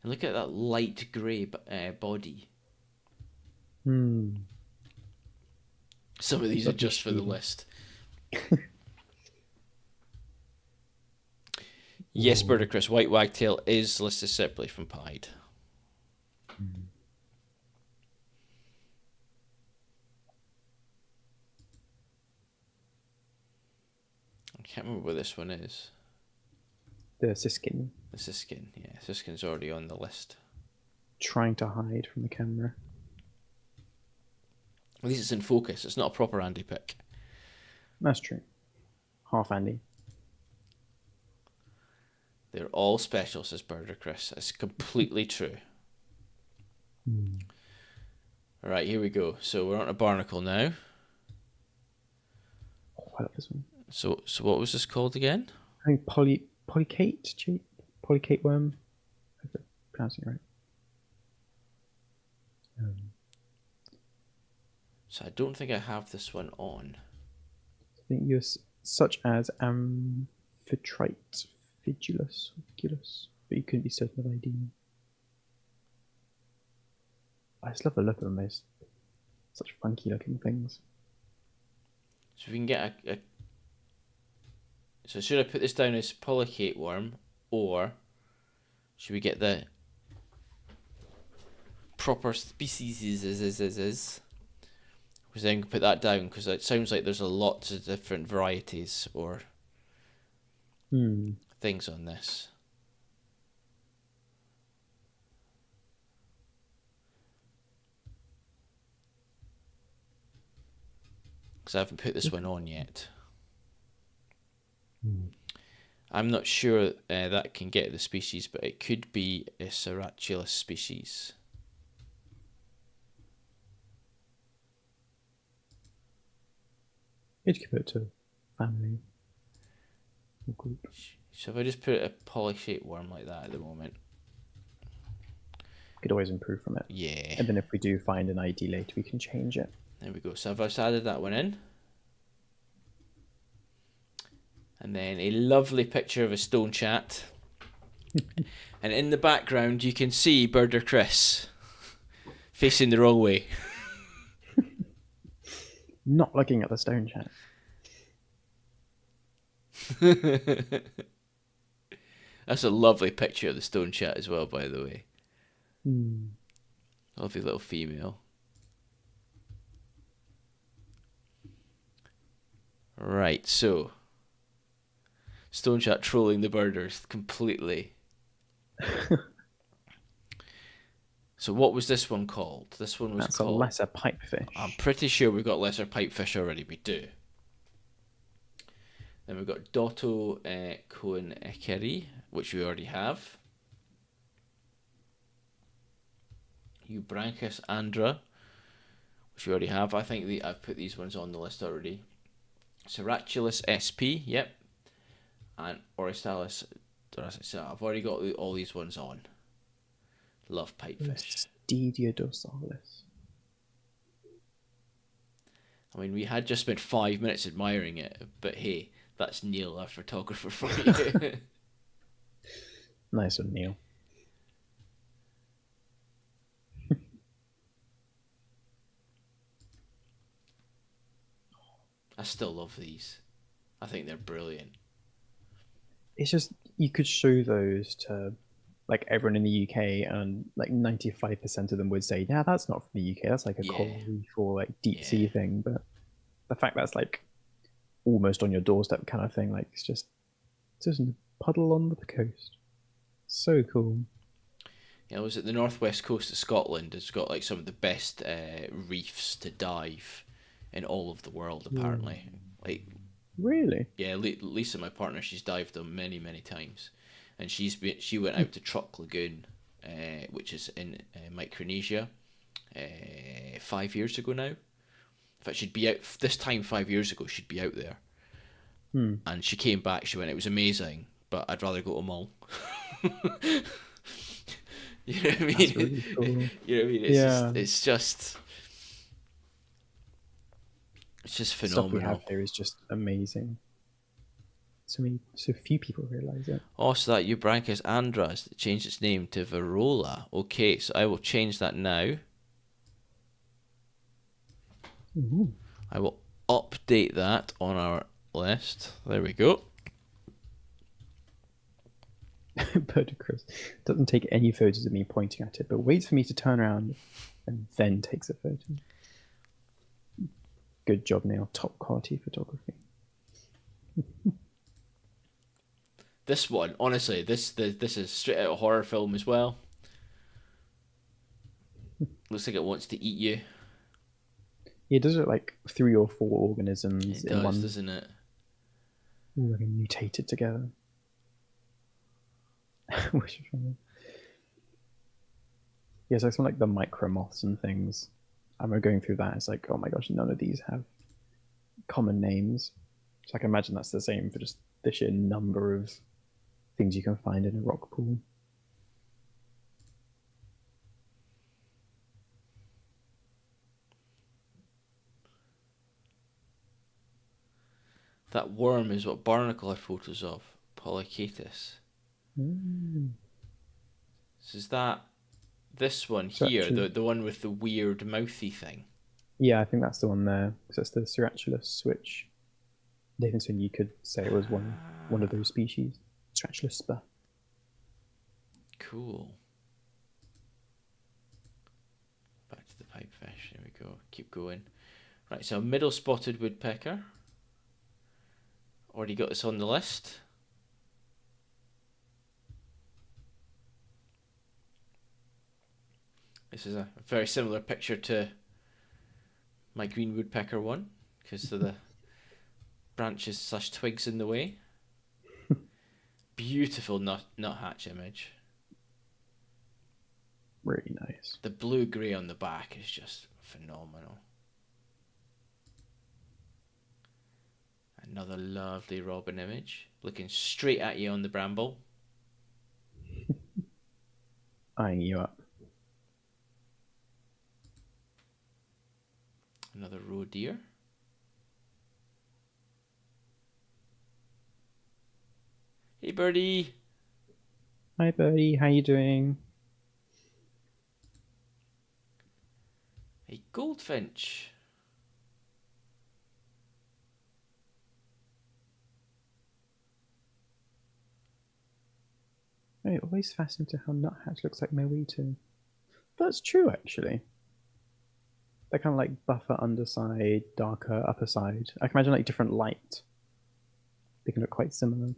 And look at that light grey body. Hmm. Some of these are Lovely just for the sheen. list. Yes, Bird of Chris, white wagtail is listed separately from pied. Hmm. I can't remember where this one is. The siskin. The siskin, yeah. Siskin's already on the list. Trying to hide from the camera. At least it's in focus. It's not a proper Andy pick. That's true. Half Andy. They're all special, says Burger Chris. It's completely true. All right, here we go. So we're on a barnacle now. Oh, I love this one. So what was this called again? I think polycate worm. I hope I'm pronouncing it right. So I don't think I have this one on. I think you're such as amphitrite, fidulus, but you couldn't be certain of ID. I just love the look of them. They're such funky looking things. So if we can get a so should I put this down as polycate worm, or should we get the proper species is? Because then we can put that down, because it sounds like there's a lot of different varieties or things on this. Because I haven't put this one on yet. I'm not sure that can get the species, but it could be a Serratulus species. You could put it to family or group. So if I just put a polychaete worm like that at the moment. Could always improve from it. Yeah. And then if we do find an ID later, we can change it. There we go. So I've just added that one in. And then a lovely picture of a stone chat. And in the background, you can see Birder Chris facing the wrong way. Not looking at the stone chat. That's a lovely picture of the stone chat as well, by the way. Lovely little female. Right, so stone chat trolling the birders completely. So what was this one called? This one was That's called... a lesser pipefish. I'm pretty sure we've got lesser pipefish already. We do. Then we've got Dotto Coenekeri, which we already have. Eubrancus andra, which we already have. I think I've put these ones on the list already. Serratulus sp, yep. And Oristalis dorsalis. I've already got all these ones on. Love pipefish. Stedia dorsalis. I mean, we had just spent 5 minutes admiring it, but hey, that's Neil, our photographer, for you. Nice one, Neil. I still love these. I think they're brilliant. It's just, you could show those to like everyone in the UK, and like 95% of them would say, "Yeah, that's not from the UK. That's like a coral reef or like deep sea thing." But the fact that's like almost on your doorstep kind of thing, like it's just a puddle on the coast. So cool. Yeah, was it the northwest coast of Scotland? It's got like some of the best reefs to dive in all of the world, apparently. Like, really? Yeah, Lisa, my partner, she's dived them many, many times, and she went out to Truck Lagoon, which is in Micronesia, 5 years ago now. In fact, she'd be out this time 5 years ago. She'd be out there, and she came back. She went, "It was amazing, but I'd rather go to Mull." You know what I mean? That's really cool. You know what I mean? It's just phenomenal. Stuff we have here is just amazing. So few people realize it. Oh, so that Eubrancus andra has changed its name to Varola. Okay, so I will change that now. Ooh. I will update that on our list. There we go. Chris doesn't take any photos of me pointing at it, but waits for me to turn around and then takes a photo. Good job, Neil. Top quality photography. This one, honestly, this is straight out of a horror film as well. Looks like it wants to eat you. Yeah, does it like 3 or 4 organisms It in does, one, doesn't it? like mutated together? Which is funny. Yeah, so some like the micro moths and things. I remember going through that. It's like, oh my gosh, none of these have common names. So I can imagine that's the same for just the sheer number of things you can find in a rock pool. That worm is what Barnacle had photos of. Polychaetus. Mm. So is that this one here, Sriracha- the one with the weird mouthy thing? Yeah, I think that's the one there. Because that's the Sriraculus, which Davidson you could say it was one of Ah, those species. Sriraculus. cool. Back to the pipefish. There we go. Keep going. Right, so middle spotted woodpecker. Already got this on the list. This is a very similar picture to my green woodpecker one because of the branches slash twigs in the way. Beautiful nuthatch image. Really nice. The blue grey on the back is just phenomenal. Another lovely robin image, looking straight at you on the bramble. Eyeing you up. Another roe deer. Hey birdie. Hi, birdie. How you doing? A goldfinch. I'm always fascinated how nuthatch looks like mojito. That's true, actually. They're kind of like buffer underside, darker upper side. I can imagine like different light. They can look quite similar.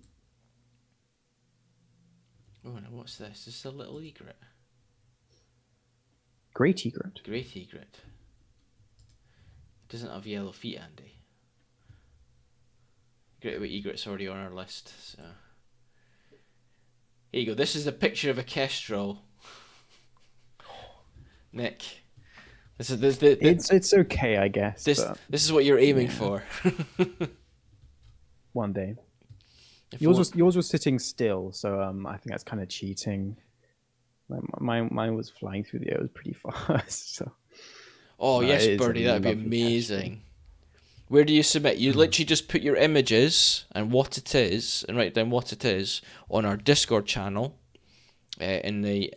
Oh, now what's this? This is a little egret. Great egret. Great egret. Doesn't have yellow feet, Andy. Great egret's already on our list, so. Here you go. This is a picture of a kestrel. Nick. It's okay, I guess, but this is what you're aiming yeah, for. one day. If Yours was sitting still, so I think that's kind of cheating. Mine was flying through the air. It was pretty fast. So Oh no, it yes, is a birdie, that'd be lovely kestrel. amazing. Where do you submit? You literally just put your images and what it is, and write down what it is on our Discord channel in the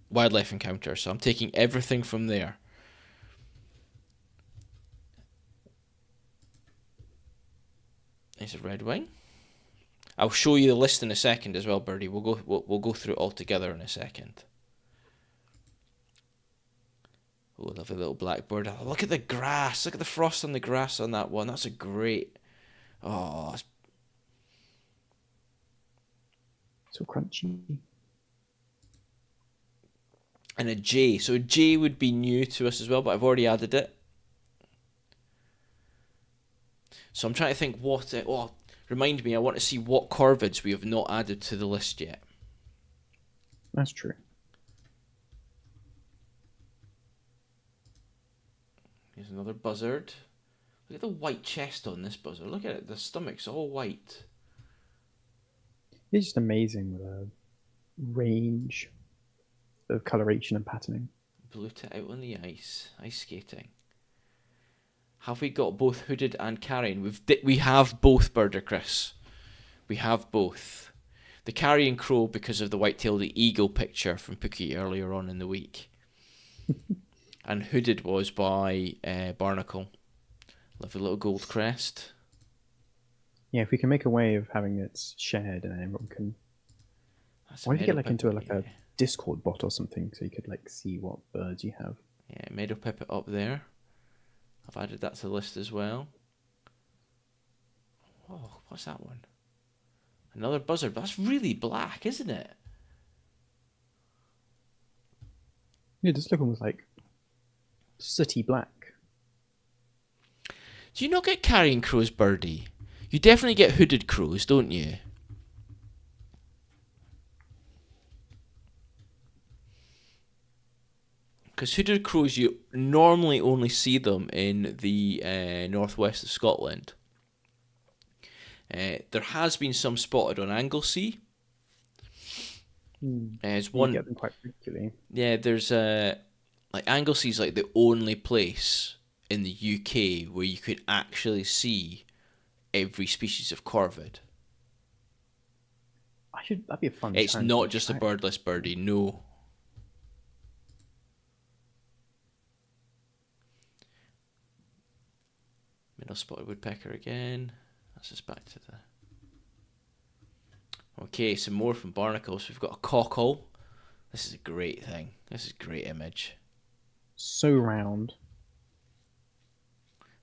wildlife encounter. So I'm taking everything from there. There's a red wing. I'll show you the list in a second as well, birdie. We'll go through it all together in a second. Oh, lovely little blackbird. Oh, look at the grass. Look at the frost on the grass on that one. That's a great. Oh, So crunchy. and a J. So a J would be new to us as well, but I've already added it. So I'm trying to think what. Remind me. I want to see what corvids we have not added to the list yet. That's true. Here's another buzzard. Look at the white chest on this buzzard. Look at it. The stomach's all white. It's just amazing with a range of coloration and patterning. Blew it out on the ice. Ice skating. Have we got both hooded and carrion? We have both, Birder Chris. We have both. The carrion crow because of the white-tailed eagle picture from Pookie earlier on in the week. And hooded was by Barnacle. Lovely little gold crest. Yeah, if we can make a way of having it shared and everyone can. That's Why a don't you get meadow like pip. into like Yeah. a Discord bot or something so you could like see what birds you have? Yeah, meadow pipit up there. I've added that to the list as well. Oh, what's that one? Another buzzard. That's really black, isn't it? Yeah, it does look almost like sooty black. Do you not get carrying crows, Birdie? You definitely get hooded crows, don't you? Because hooded crows, you normally only see them in the northwest of Scotland. There has been some spotted on Anglesey. There's You one, get them quite regularly. yeah. There's like Anglesey's like the only place in the UK where you could actually see every species of corvid. That'd be a fun It's challenge to not just a try. birdless birdie, no. Middle spotted woodpecker again. That's just back to the. Okay, some more from barnacles. We've got a cockle. This is a great thing. This is a great image. So round.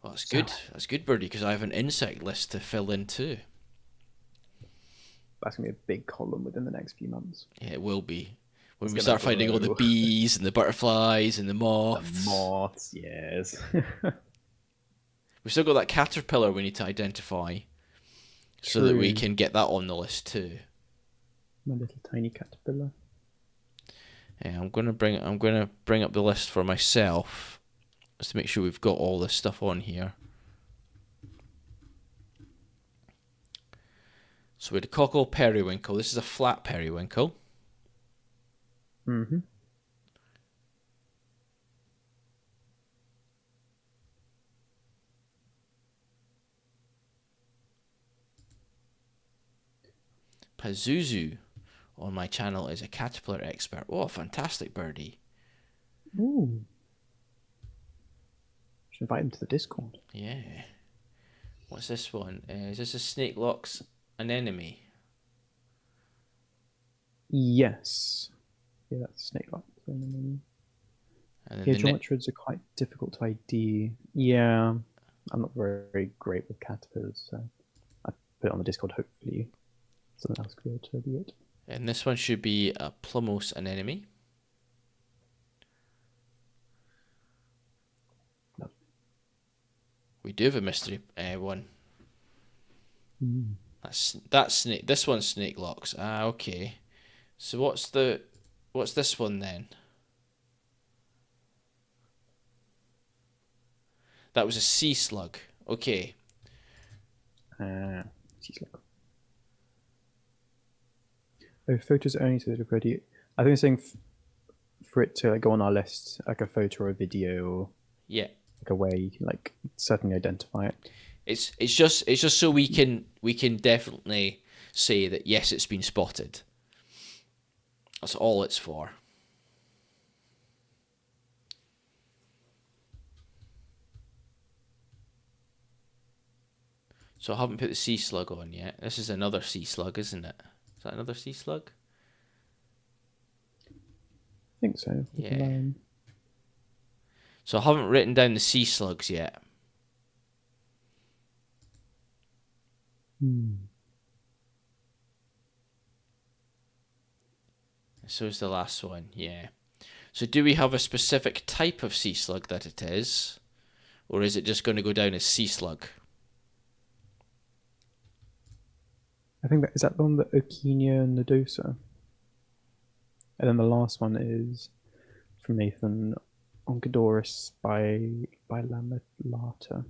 Well, that's So good. That's good, birdie, because I have an insect list to fill in too. that's gonna be a big column within the next few months. Yeah, it will be. When It's we gonna start finding all the grow. bees and the butterflies and the The moths. moths, yes. We've still got that caterpillar we need to identify so that we True. can get that on the list too. My little tiny caterpillar. Yeah, I'm gonna bring up the list for myself just to make sure we've got all this stuff on here. So we had a cockle periwinkle. This is a flat periwinkle. Mm-hmm. Pazuzu on my channel is a caterpillar expert. Oh, a fantastic birdie. Ooh. Should invite him to the Discord. Yeah. What's this one? Is this a snake locks anemone? Yes. Yeah, that's a snake like. And then Yeah, the geometrids are quite difficult to ID. Yeah, I'm not very great with caterpillars, so I put it on the Discord. Hopefully, someone else could be able to review it. and this one should be a plumose anemone. No. We do have a mystery one. Mm. That's snake. This one's snake locks. Ah, okay. So what's this one then? That was a sea slug. Okay. She's like, oh, photos only to the ready. I think it's saying for it to like go on our list, like a photo or a video, or Yeah. like a way you can like certainly identify it. It's just so we can definitely say that yes, it's been spotted. That's all it's for. So I haven't put the sea slug on yet. This is another sea slug, isn't it? Is that another sea slug? I think so. Yeah. So I haven't written down the sea slugs yet. Hmm. So is the last one, yeah. So do we have a specific type of sea slug that it is? Or is it just going to go down as sea slug? I think is that the one that Okinia nodosa. And then the last one is from Nathan Oncodoris by Lamellata.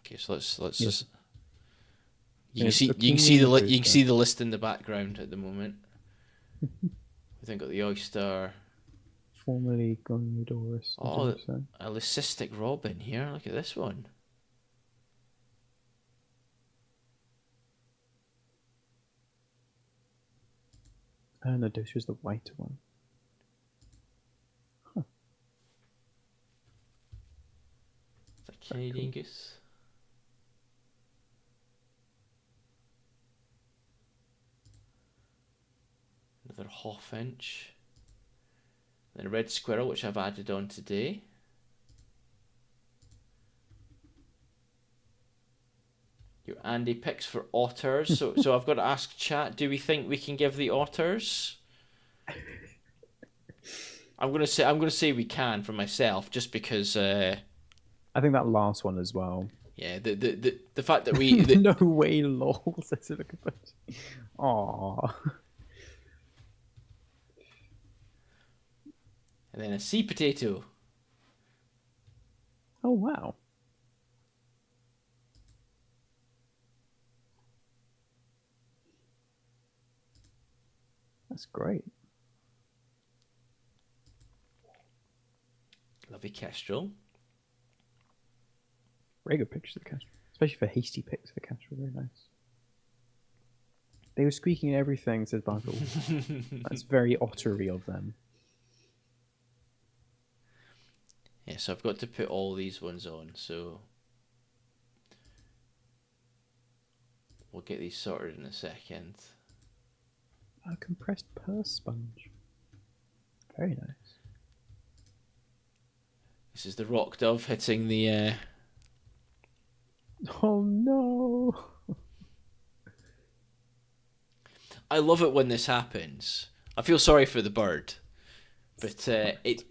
Okay, so let's Yes. just you can see you can Nodosa. see the list in the background at the moment. We think got the oyster. Formerly Goniodoris Oh, nodosa. a leucistic robin here. Look at this one. Nodosa is the white one. Huh. Is that Canadian goose? Another hawfinch. Then a red squirrel, which I've added on today. Andy picks for otters. So I've got to ask chat. Do we think we can give the otters? I'm gonna say we can for myself, just because. I think that last one as well. Yeah, the fact that we No way, lol. Says it like a bunch. Aww. and then a sea potato. Oh wow. That's great. Lovely kestrel. Very good pictures of the Kestrel. Especially for hasty pics of the Kestrel. Very nice. They were squeaking and everything, says Barkle. That's very ottery of them. Yeah, so I've got to put all these ones on, so we'll get these sorted in a second. A compressed purse sponge. Very nice. This is the rock dove hitting the. Oh no. I love it when this happens. I feel sorry for the bird, but it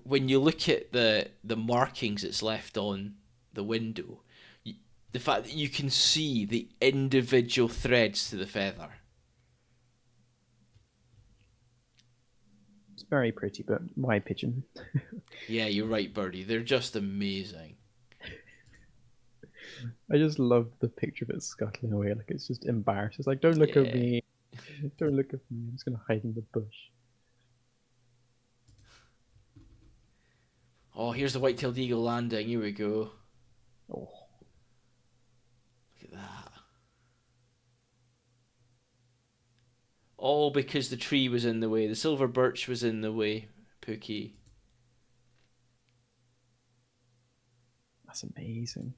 when you look at the markings it's left on the window, the fact that you can see the individual threads to the feather. It's very pretty, but why pigeon? Yeah, you're right, Birdie. They're just amazing. I just love the picture of it scuttling away, like it's just embarrassed. It's like, don't look at Yeah. me. Don't look at me. I'm just gonna hide in the bush. Oh, here's the white-tailed eagle landing. Here we go. Oh, Look at that. All because the tree was in the way. The silver birch was in the way, Pookie. that's amazing.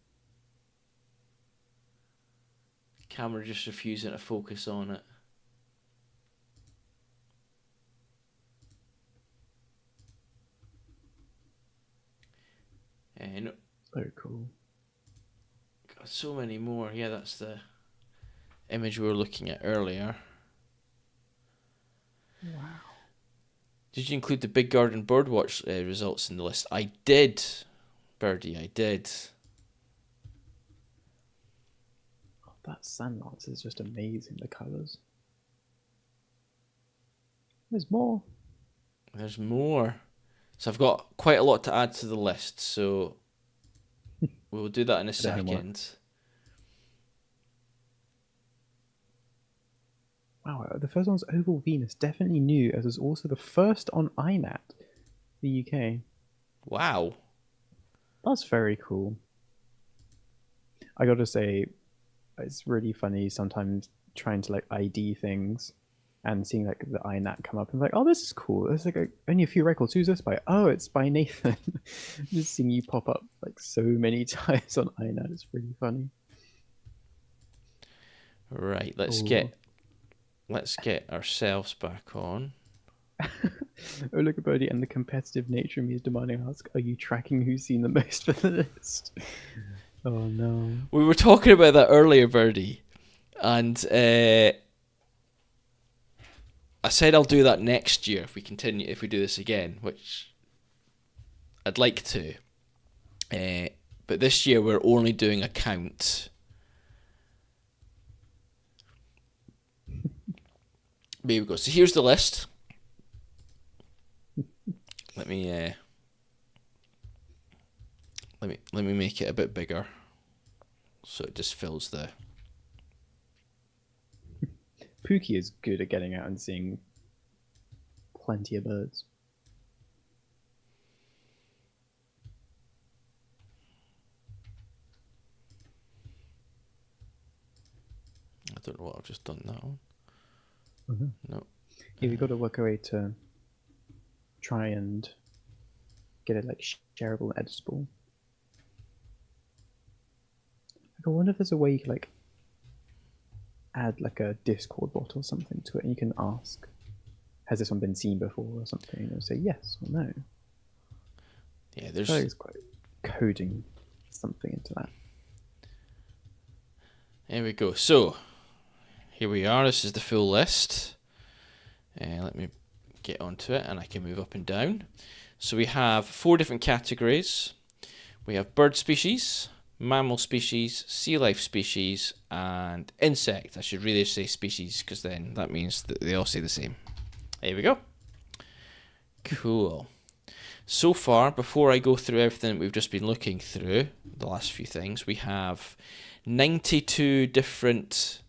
Camera just refusing to focus on it. And So cool. got so many more. Yeah, that's the image we were looking at earlier. Wow. Did you include the Big Garden Birdwatch results in the list? I did, Birdie, I did. Oh, that sandlance is just amazing, the colours. There's more. There's more. So I've got quite a lot to add to the list, so we'll do that in a second. Wow, the first one's Oval Venus. Definitely new, as was also the first on INAT, the UK. Wow. That's very cool. I gotta say, it's really funny sometimes trying to like ID things and seeing like the INAT come up and like, oh, this is cool. There's like only a few records. Who's this by? Oh, it's by Nathan. Just seeing you pop up like so many times on INAT is really funny. Right, let's get ourselves back on. Oh, look at Birdie, and the competitive nature of me is demanding I ask, are you tracking who's seen the most for the list? Oh no. We were talking about that earlier, Birdie, and I said I'll do that next year if we do this again, which I'd like to. But this year we're only doing a count. There we go. So here's the list. Let me make it a bit bigger, so it just fills the. Pookie is good at getting out and seeing plenty of birds. I don't know what I've just done that one. Mm-hmm. No. Yeah, we've got to work a way to try and get it like shareable and editable. Like, I wonder if there's a way you could like add like a Discord bot or something to it, and you can ask, "Has this one been seen before?" or something, and it'll say yes or no. Yeah, there's. It's quite coding something into that. There we go. So, here we are. This is the full list. Let me get onto it and I can move up and down. So we have 4 different categories. We have bird species, mammal species, sea life species, and insect. I should really say species because then that means that they all say the same. There we go. Cool. So far, before I go through everything we've just been looking through, the last few things, we have 92 different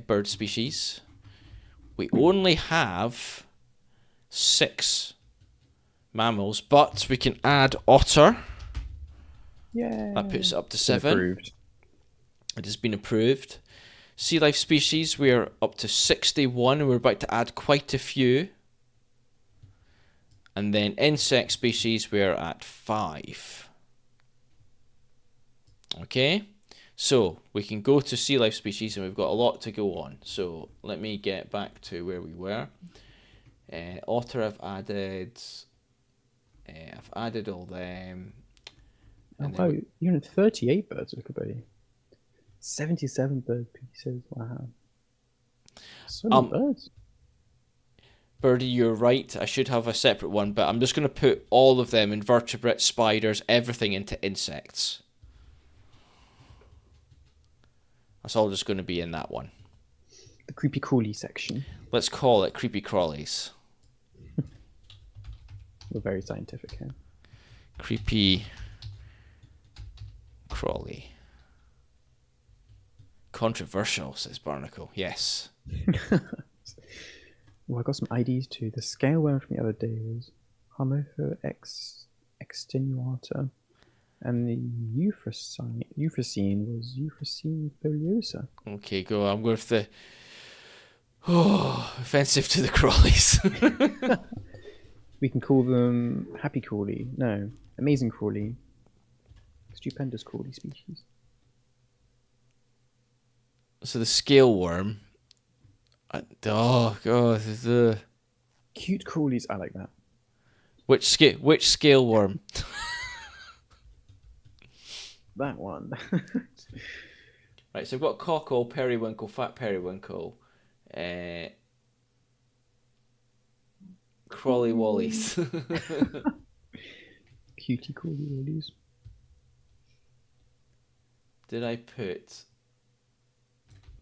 bird species. We only have 6 mammals, but we can add otter. Yeah. That puts it up to Been 7. approved. It has been approved. Sea life species, we are up to 61. We're about to add quite a few. And then insect species, we're at 5. Okay, so we can go to sea life species and we've got a lot to go on. So let me get back to where we were. Otter I've added all them. Oh, And wow, then you're at 38 birds, Wikipedia. 77 bird pieces. Wow. So many birds. Birdie, you're right. I should have a separate one, but I'm just going to put all of them, invertebrates, spiders, everything into insects. That's all just going to be in that one. The creepy crawly section. Let's call it creepy crawlies. We're very scientific here. Creepy crawly. Controversial, says Barnacle. Yes. Well, I got some IDs too. The scale worm from the other day was Harmopho extenuata. And the Euphrosine was Euphrosine foliosa. Okay, go. I'm going for the... Oh, offensive to the crawlies. We can call them Happy Crawly. No, Amazing Crawly. Stupendous Crawly species. So the scale worm... Oh, God. The... Cute Crawlies, I like that. Which scale worm? That one. Right, so I've got cockle, periwinkle, fat periwinkle, crawly wallies. Cutie Crawly Wallies. Did I put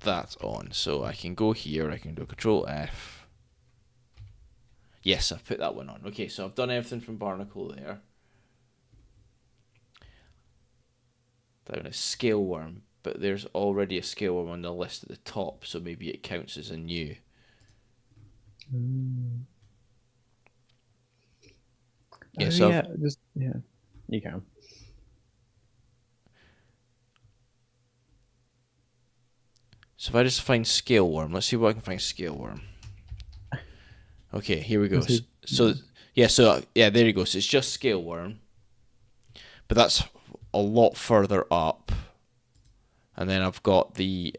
that on? So I can go here, I can do Control F. Yes, I've put that one on. Okay, so I've done everything from Barnacle there. Down a scale worm, but there's already a scale worm on the list at the top, so maybe it counts as a new. Yeah, oh, so yeah, you can. So if I just find scale worm, let's see what I can find scale worm. Okay, here we go. So there you go. So it's just scale worm, but that's a lot further up. And then I've got the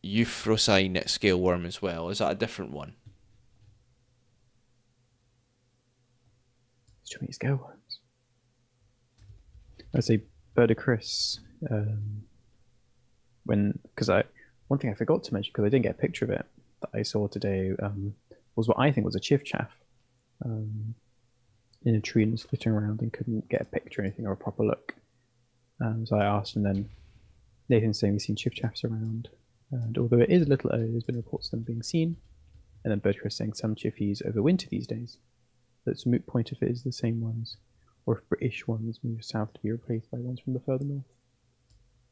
Euphrosine scale worm as well. Is that a different one? There's too many scale worms. I say Birdicris. One thing I forgot to mention because I didn't get a picture of it that I saw today was what I think was a chiffchaff in a tree and was flitting around and couldn't get a picture or anything or a proper look. So I asked, and then Nathan's saying we've seen chiffchaffs around, and although it is a little early, there's been reports of them being seen. And then Birdicris saying some chiffies overwinter these days. So it's a moot point if it is the same ones, or if British ones move south to be replaced by ones from the further north.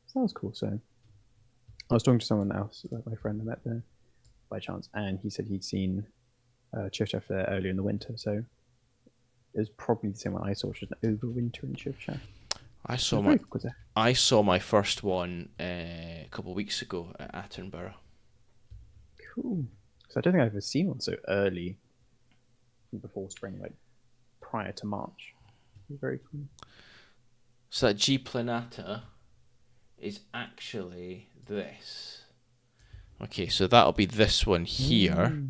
So that was cool. So I was talking to someone else, my friend I met there by chance, and he said he'd seen chiffchaff there earlier in the winter. So it was probably the same one I saw, which was an overwintering chiffchaff. I saw my first one a couple of weeks ago at Attenborough. Cool. Because I don't think I've ever seen one so early before spring, like prior to March. Very cool. So that G planata is actually this. Okay, so that'll be this one here.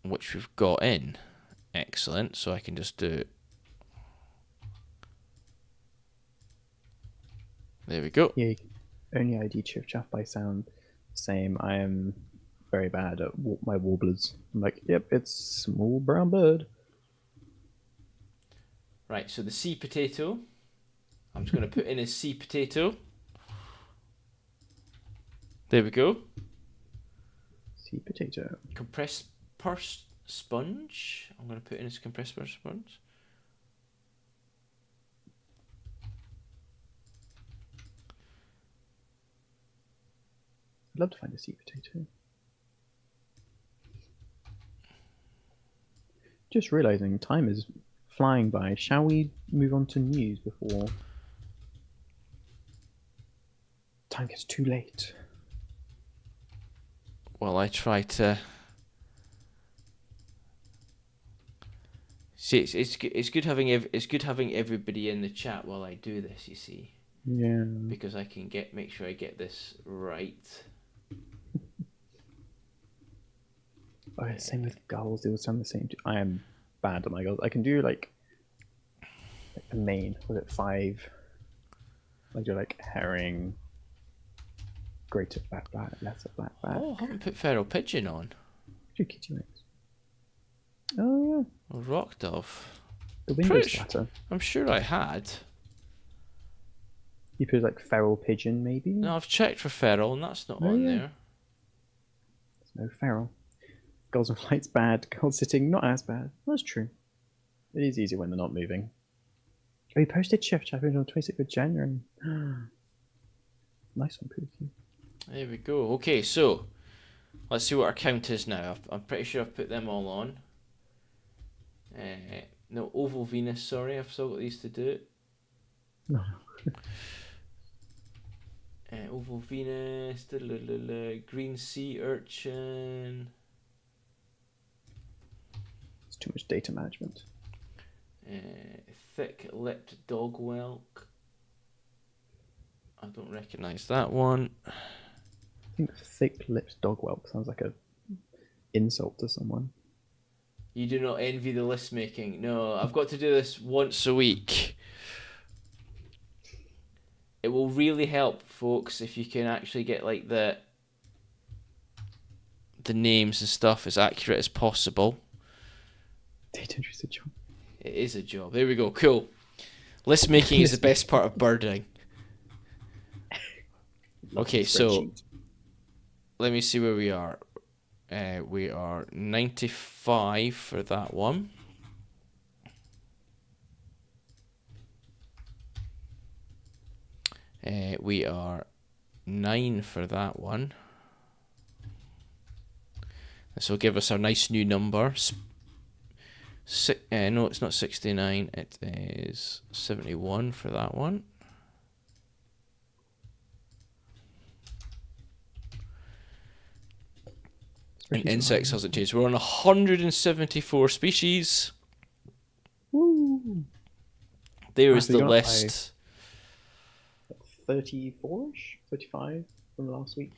Which we've got in. Excellent. So I can just do. There we go. Yeah, only ID chiff chaff by sound. Same. I am very bad at my warblers. I'm like, yep, it's small brown bird. Right, so the sea potato. I'm just going to put in a sea potato. There we go. Sea potato. Compressed purse sponge. I'm going to put in a compressed purse sponge. I'd love to find a sea potato. Just realizing time is flying by. Shall we move on to news before time gets too late? Well, I try to. See, it's good having everybody in the chat while I do this. You see. Yeah. Because I can make sure I get this right. Oh, same with gulls. They all sound the same. I am bad at my gulls. I can do like the main. Was it 5? Like do like herring, greater black, lesser black. Oh, I haven't put feral pigeon on. Do kitty wings. Oh yeah. Or rock dove. The window splatter. I'm sure I had. You put like feral pigeon maybe? No, I've checked for feral and that's not on there. There's no feral. Gulls and flight's bad. Gulls sitting not as bad. That's true. It is easier when they're not moving. Oh, you posted Chef Challenge on 26th of January. Nice one, Pookie. There we go. Okay, so let's see what our count is now. I'm pretty sure I've put them all on. No, Oval Venus, sorry, I've still got these to do. No. Oval Venus, green sea urchin. It's too much data management. Thick-lipped dog whelk. I don't recognise that one. I think thick-lipped dog whelp sounds like a insult to someone. You do not envy the list making. No, I've got to do this once a week. It will really help, folks, if you can actually get like the names and stuff as accurate as possible. Data entry is a job. It is a job. There we go. Cool. List making is the best part of birding. Okay, so let me see where we are. We are 95 for that one. We are 9 for that one. This will give us our nice new number. No, it's not 69. It is 71 for that one. And insects hasn't changed. We're on 174 species. Woo! There is the list. 34-ish? 35 from last week.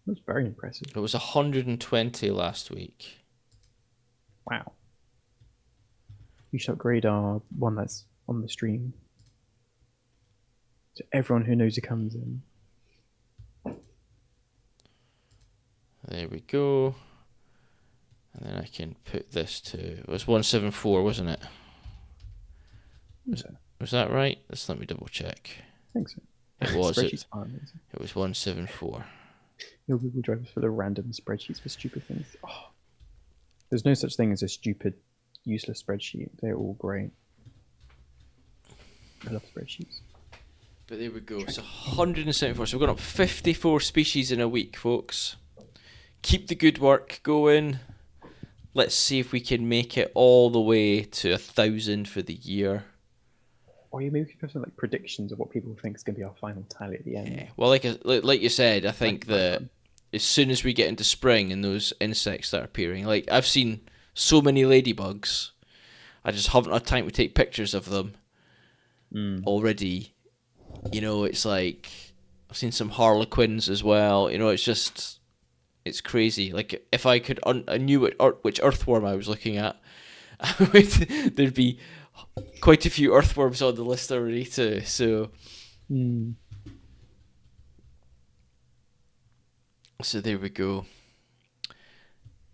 That's very impressive. It was 120 last week. Wow. We should upgrade our one that's on the stream. So everyone who knows who comes in. There we go. And then I can put this to... It was 174, wasn't it? Was that right? Let me double check. I think so. It was. It was 174. Your Google Drive is full of random spreadsheets for stupid things. Oh, there's no such thing as a stupid, useless spreadsheet. They're all great. I love spreadsheets. But there we go. It's 174. So we've gone up 54 species in a week, folks. Keep the good work going. Let's see if we can make it all the way to 1,000 for the year. Or you maybe could put some like predictions of what people think is going to be our final tally at the end. Yeah. Well, like you said, I think that as soon as we get into spring and those insects start appearing, like I've seen so many ladybugs, I just haven't had time to take pictures of them already. You know, it's like I've seen some harlequins as well. You know, it's just It's crazy. Like if I knew which earthworm I was looking at, there'd be quite a few earthworms on the list already too. Mm. So there we go.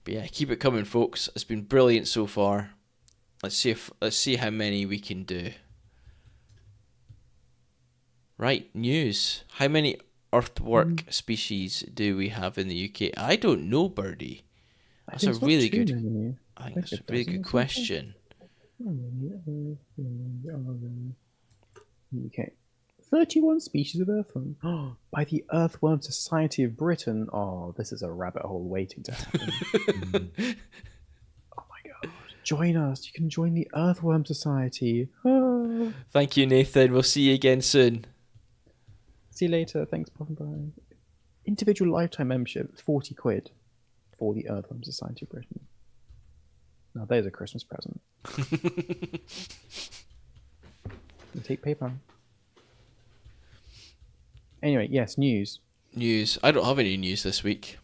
But yeah, keep it coming, folks. It's been brilliant so far. Let's see how many we can do. Right, news. How many earthwork species do we have in the UK? I don't know, Birdie. I That's think a it's not really too good. many. I I think think that's a a really dozen good or something. question. How many earthworms are there in the UK? 31 species of earthworm. Oh, by the Earthworm Society of Britain. Oh, this is a rabbit hole waiting to happen. Oh my god. Join us. You can join the Earthworm Society. Ah. Thank you, Nathan. We'll see you again soon. See you later. Thanks, bye. Individual lifetime membership, 40 quid for the Earthworm Society of Britain. Now, there's a Christmas present. You take PayPal. Anyway, yes, news. News. I don't have any news this week.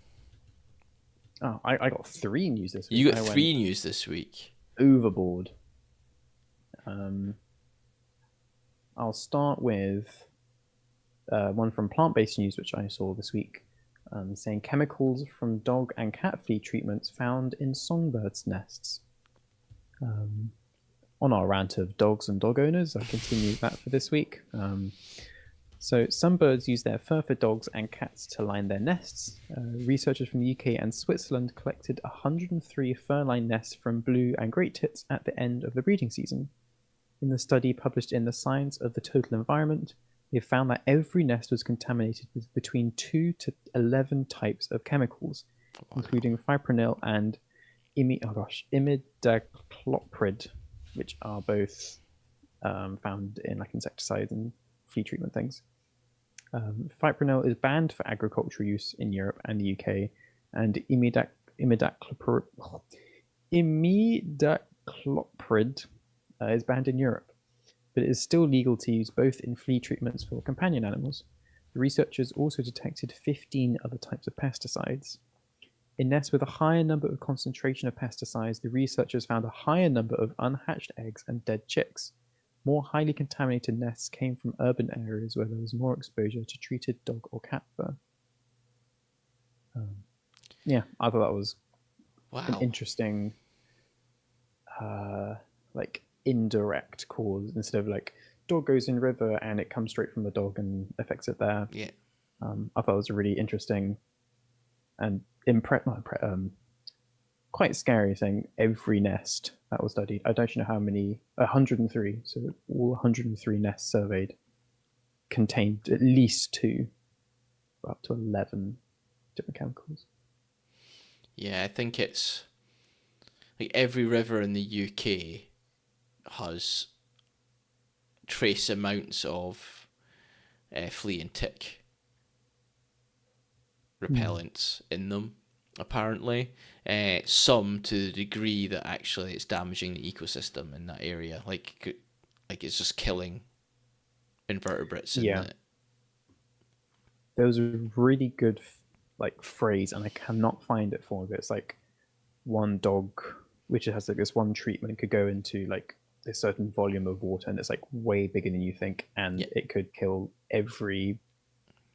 Oh, I got 3 news this week. You got I went 3 news this week. overboard. Um, I'll start with one from Plant Based News, which I saw this week, saying chemicals from dog and cat flea treatments found in songbirds' nests. On our rant of dogs and dog owners, I continue that for this week. So, some birds use their fur for dogs and cats to line their nests. Researchers from the UK and Switzerland collected 103 fur-lined nests from blue and great tits at the end of the breeding season. In the study published in the Science of the Total Environment, they found that every nest was contaminated with between 2 to 11 types of chemicals, including fipronil and imidacloprid, which are both found in like insecticides and flea treatment things. Fipronil is banned for agricultural use in Europe and the UK, and imidacloprid is banned in Europe, but it is still legal to use both in flea treatments for companion animals. The researchers also detected 15 other types of pesticides. In nests with a higher number of concentration of pesticides, the researchers found a higher number of unhatched eggs and dead chicks. More highly contaminated nests came from urban areas where there was more exposure to treated dog or cat fur. Yeah, I thought that was an Wow. interesting, like indirect cause instead of like dog goes in river and it comes straight from the dog and affects it there. Yeah. I thought it was a really interesting and quite scary thing. Every nest that was studied, I don't know how many, 103. So all 103 nests surveyed contained at least 2, up to 11 different chemicals. Yeah, I think it's like every river in the UK has trace amounts of flea and tick repellents in them, apparently. Some to the degree that actually it's damaging the ecosystem in that area. Like it's just killing invertebrates in Yeah, the. there was a really good like phrase, and I cannot find it for it. It's like one dog, which has like this one treatment, could go into like a certain volume of water, and it's like way bigger than you think, and Yeah. it could kill every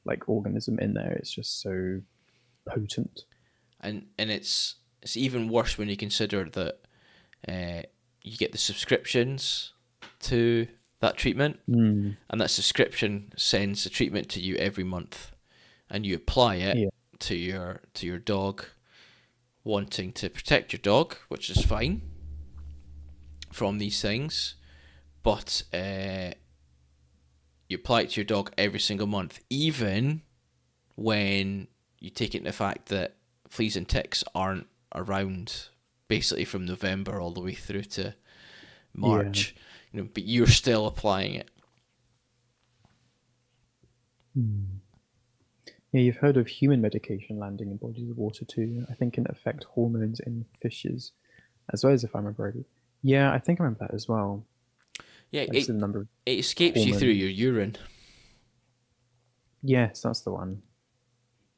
like organism in there. It's just so potent. And it's even worse when you consider that you get the subscriptions to that treatment, Mm. and that subscription sends the treatment to you every month, and you apply it Yeah. to your dog, wanting to protect your dog, which is fine from these things, but you apply it to your dog every single month, even when you take into the fact that fleas and ticks aren't around basically from November all the way through to Yeah. March, but you're still applying it. Mm. Yeah, you've heard of human medication landing in bodies of water too. I think can affect hormones in fishes, as well as if I remember rightly. Yeah, I think I remember that as well. Yeah, Like the number of it escapes you through hormone. your urine. Yes, that's the one.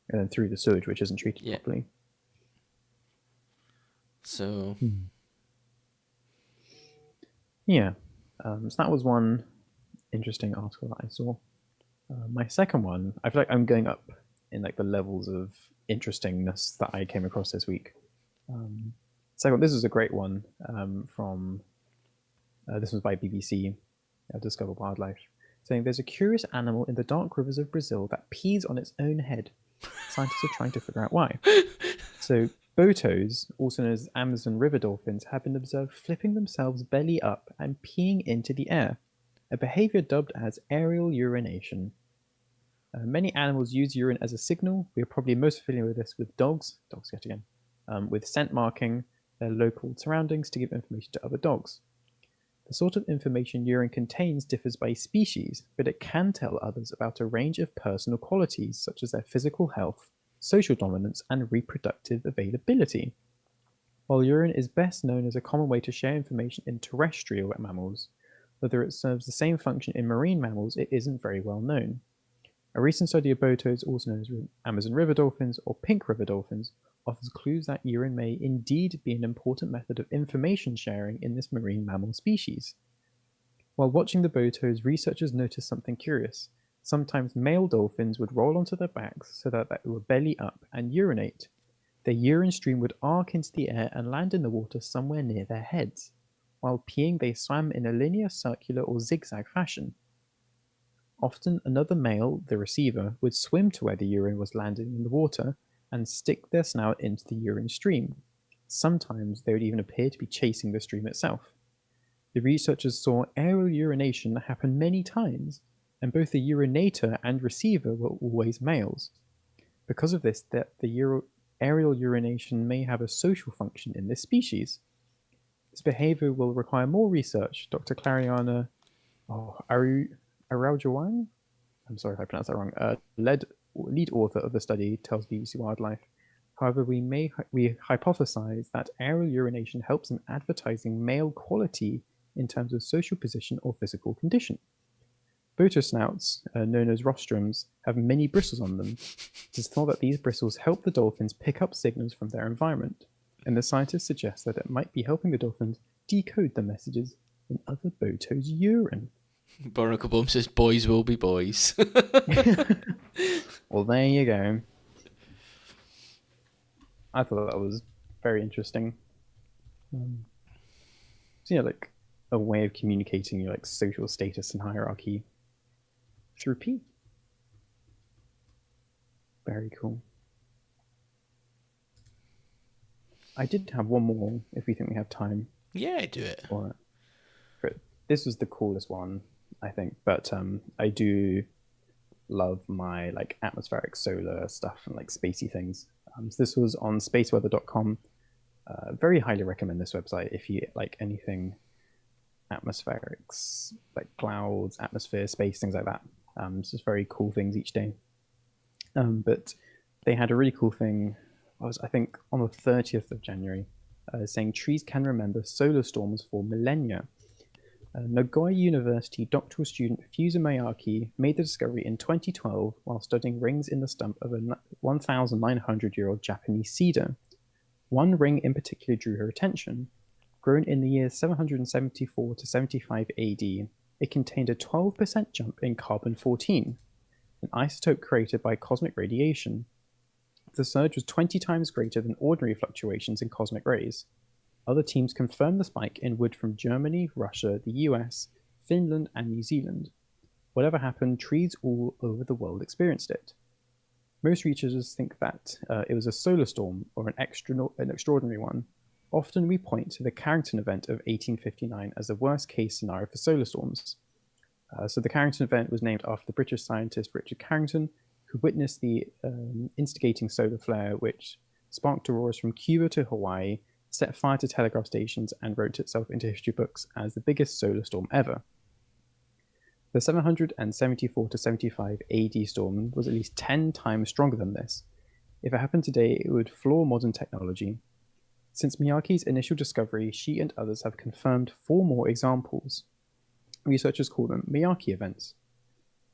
and then through the sewage, which isn't treated Yeah. properly. So Yeah. So that was one interesting article that I saw. My second one, I feel like I'm going up in like the levels of interestingness that I came across this week. Second, this is a great one from this was by BBC, Discover Wildlife, saying there's a curious animal in the dark rivers of Brazil that pees on its own head. Scientists are trying to figure out why. So botos, also known as Amazon river dolphins, have been observed flipping themselves belly up and peeing into the air, a behavior dubbed as aerial urination. Many animals use urine as a signal. We are probably most familiar with this with dogs yet again, with scent marking their local surroundings to give information to other dogs. The sort of information urine contains differs by species, but it can tell others about a range of personal qualities such as their physical health, social dominance, and reproductive availability. While urine is best known as a common way to share information in terrestrial mammals, whether it serves the same function in marine mammals, it isn't very well known. A recent study of botos, also known as Amazon river dolphins or pink river dolphins, offers clues that urine may indeed be an important method of information sharing in this marine mammal species. While watching the botos, researchers noticed something curious. Sometimes male dolphins would roll onto their backs so that they were belly up and urinate. Their urine stream would arc into the air and land in the water somewhere near their heads. While peeing, they swam in a linear, circular, or zigzag fashion. Often another male, the receiver, would swim to where the urine was landing in the water and stick their snout into the urine stream. Sometimes they would even appear to be chasing the stream itself. The researchers saw aerial urination happen many times, and both the urinator and receiver were always males. Because of this, the aerial urination may have a social function in this species. This behavior will require more research. Dr. Clariana Araujoan, I'm sorry if I pronounced that wrong, lead author of the study, tells BBC Wildlife. However, we hypothesize that aerial urination helps in advertising male quality in terms of social position or physical condition. Boto snouts, known as rostrums, have many bristles on them. It is thought that these bristles help the dolphins pick up signals from their environment, and the scientists suggest that it might be helping the dolphins decode the messages in other botos' urine. Barnacle Bum says boys will be boys. Well, there you go. I thought that was very interesting. So yeah, like a way of communicating your like social status and hierarchy through pee. Very cool. I did have one more if we think we have time Yeah, do it. for it. This was the coolest one, I think, but I do love my like atmospheric solar stuff and like spacey things. So this was on spaceweather.com. Very highly recommend this website if you like anything atmospherics, like clouds, atmosphere, space, things like that. It's just very cool things each day. But they had a really cool thing. I think on the 30th of January, saying trees can remember solar storms for millennia. Nagoya University doctoral student Fusa Miyake made the discovery in 2012 while studying rings in the stump of a 1,900-year-old Japanese cedar. One ring in particular drew her attention. Grown in the years 774 to 75 AD, it contained a 12% jump in carbon-14, an isotope created by cosmic radiation. The surge was 20 times greater than ordinary fluctuations in cosmic rays. Other teams confirmed the spike in wood from Germany, Russia, the US, Finland, and New Zealand. Whatever happened, trees all over the world experienced it. Most researchers think that it was a solar storm or an extraordinary one. Often we point to the Carrington event of 1859 as the worst case scenario for solar storms. So the Carrington event was named after the British scientist Richard Carrington, who witnessed the instigating solar flare, which sparked auroras from Cuba to Hawaii, set fire to telegraph stations, and wrote itself into history books as the biggest solar storm ever. The 774 to 75 AD storm was at least 10 times stronger than this. If it happened today, it would floor modern technology. Since Miyake's initial discovery, she and others have confirmed 4 more examples. Researchers call them Miyake events.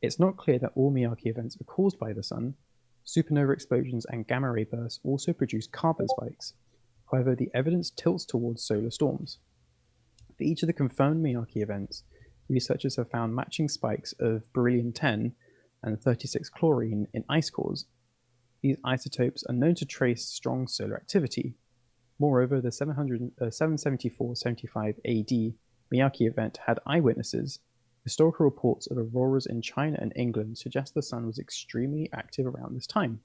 It's not clear that all Miyake events are caused by the sun. Supernova explosions and gamma ray bursts also produce carbon spikes. However, the evidence tilts towards solar storms. For each of the confirmed Miyake events, researchers have found matching spikes of beryllium 10 and 36 chlorine in ice cores. These isotopes are known to trace strong solar activity. Moreover, the 774-75 AD Miyake event had eyewitnesses. Historical reports of auroras in China and England suggest the sun was extremely active around this time.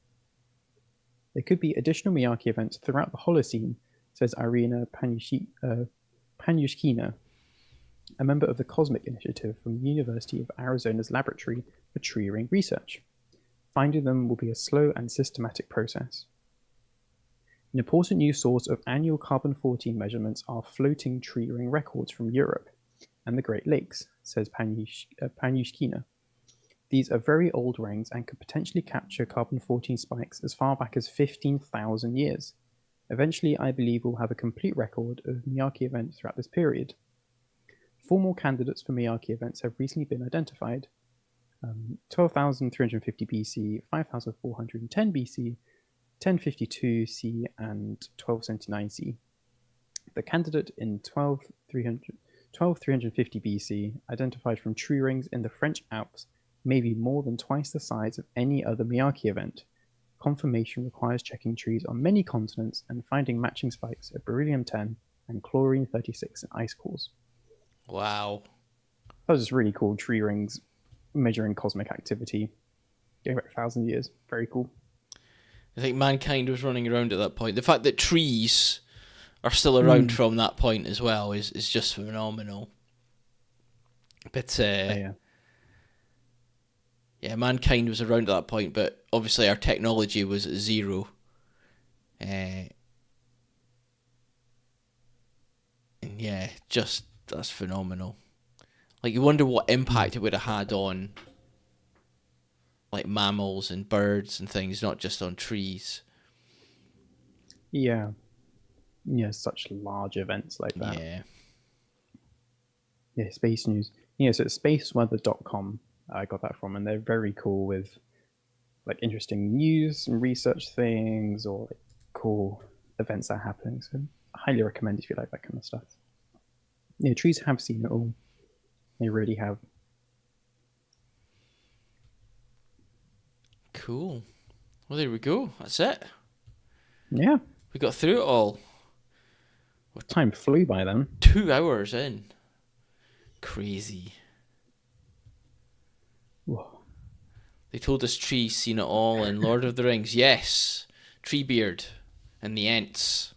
There could be additional Miyake events throughout the Holocene, says Irina Panyushkina, a member of the Cosmic Initiative from the University of Arizona's Laboratory for Tree Ring Research. Finding them will be a slow and systematic process. An important new source of annual carbon-14 measurements are floating tree ring records from Europe and the Great Lakes, says Panyushkina. These are very old rings and could potentially capture carbon-14 spikes as far back as 15,000 years. Eventually, I believe we'll have a complete record of Miyake events throughout this period. 4 more candidates for Miyake events have recently been identified. 12,350 BC, 5,410 BC, 1052 C, and 1279 C. The candidate in 12,350 BC, identified from tree rings in the French Alps, may be more than twice the size of any other Miyake event. Confirmation requires checking trees on many continents and finding matching spikes of beryllium 10 and chlorine 36 in ice cores. Wow. That was just really cool. Tree rings measuring cosmic activity going back 1,000 years. Very cool. I think mankind was running around at that point. The fact that trees are still around from that point as well is just phenomenal. But yeah, mankind was around at that point, but obviously our technology was at zero. And yeah, just that's phenomenal. Like, you wonder what impact it would have had on like mammals and birds and things, not just on trees. Yeah. Yeah, such large events like that. Yeah. Yeah, space news. Yeah, so it's spaceweather.com I got that from, and they're very cool with like interesting news and research things or like cool events that are happening. So I highly recommend if you like that kind of stuff. Yeah, trees have seen it all. They really have. Cool. Well, there we go. That's it. Yeah. We got through it all. Time flew by then. 2 hours in. Crazy. Whoa. They told us trees seen it all in Lord of the Rings. Yes. Treebeard and the Ents.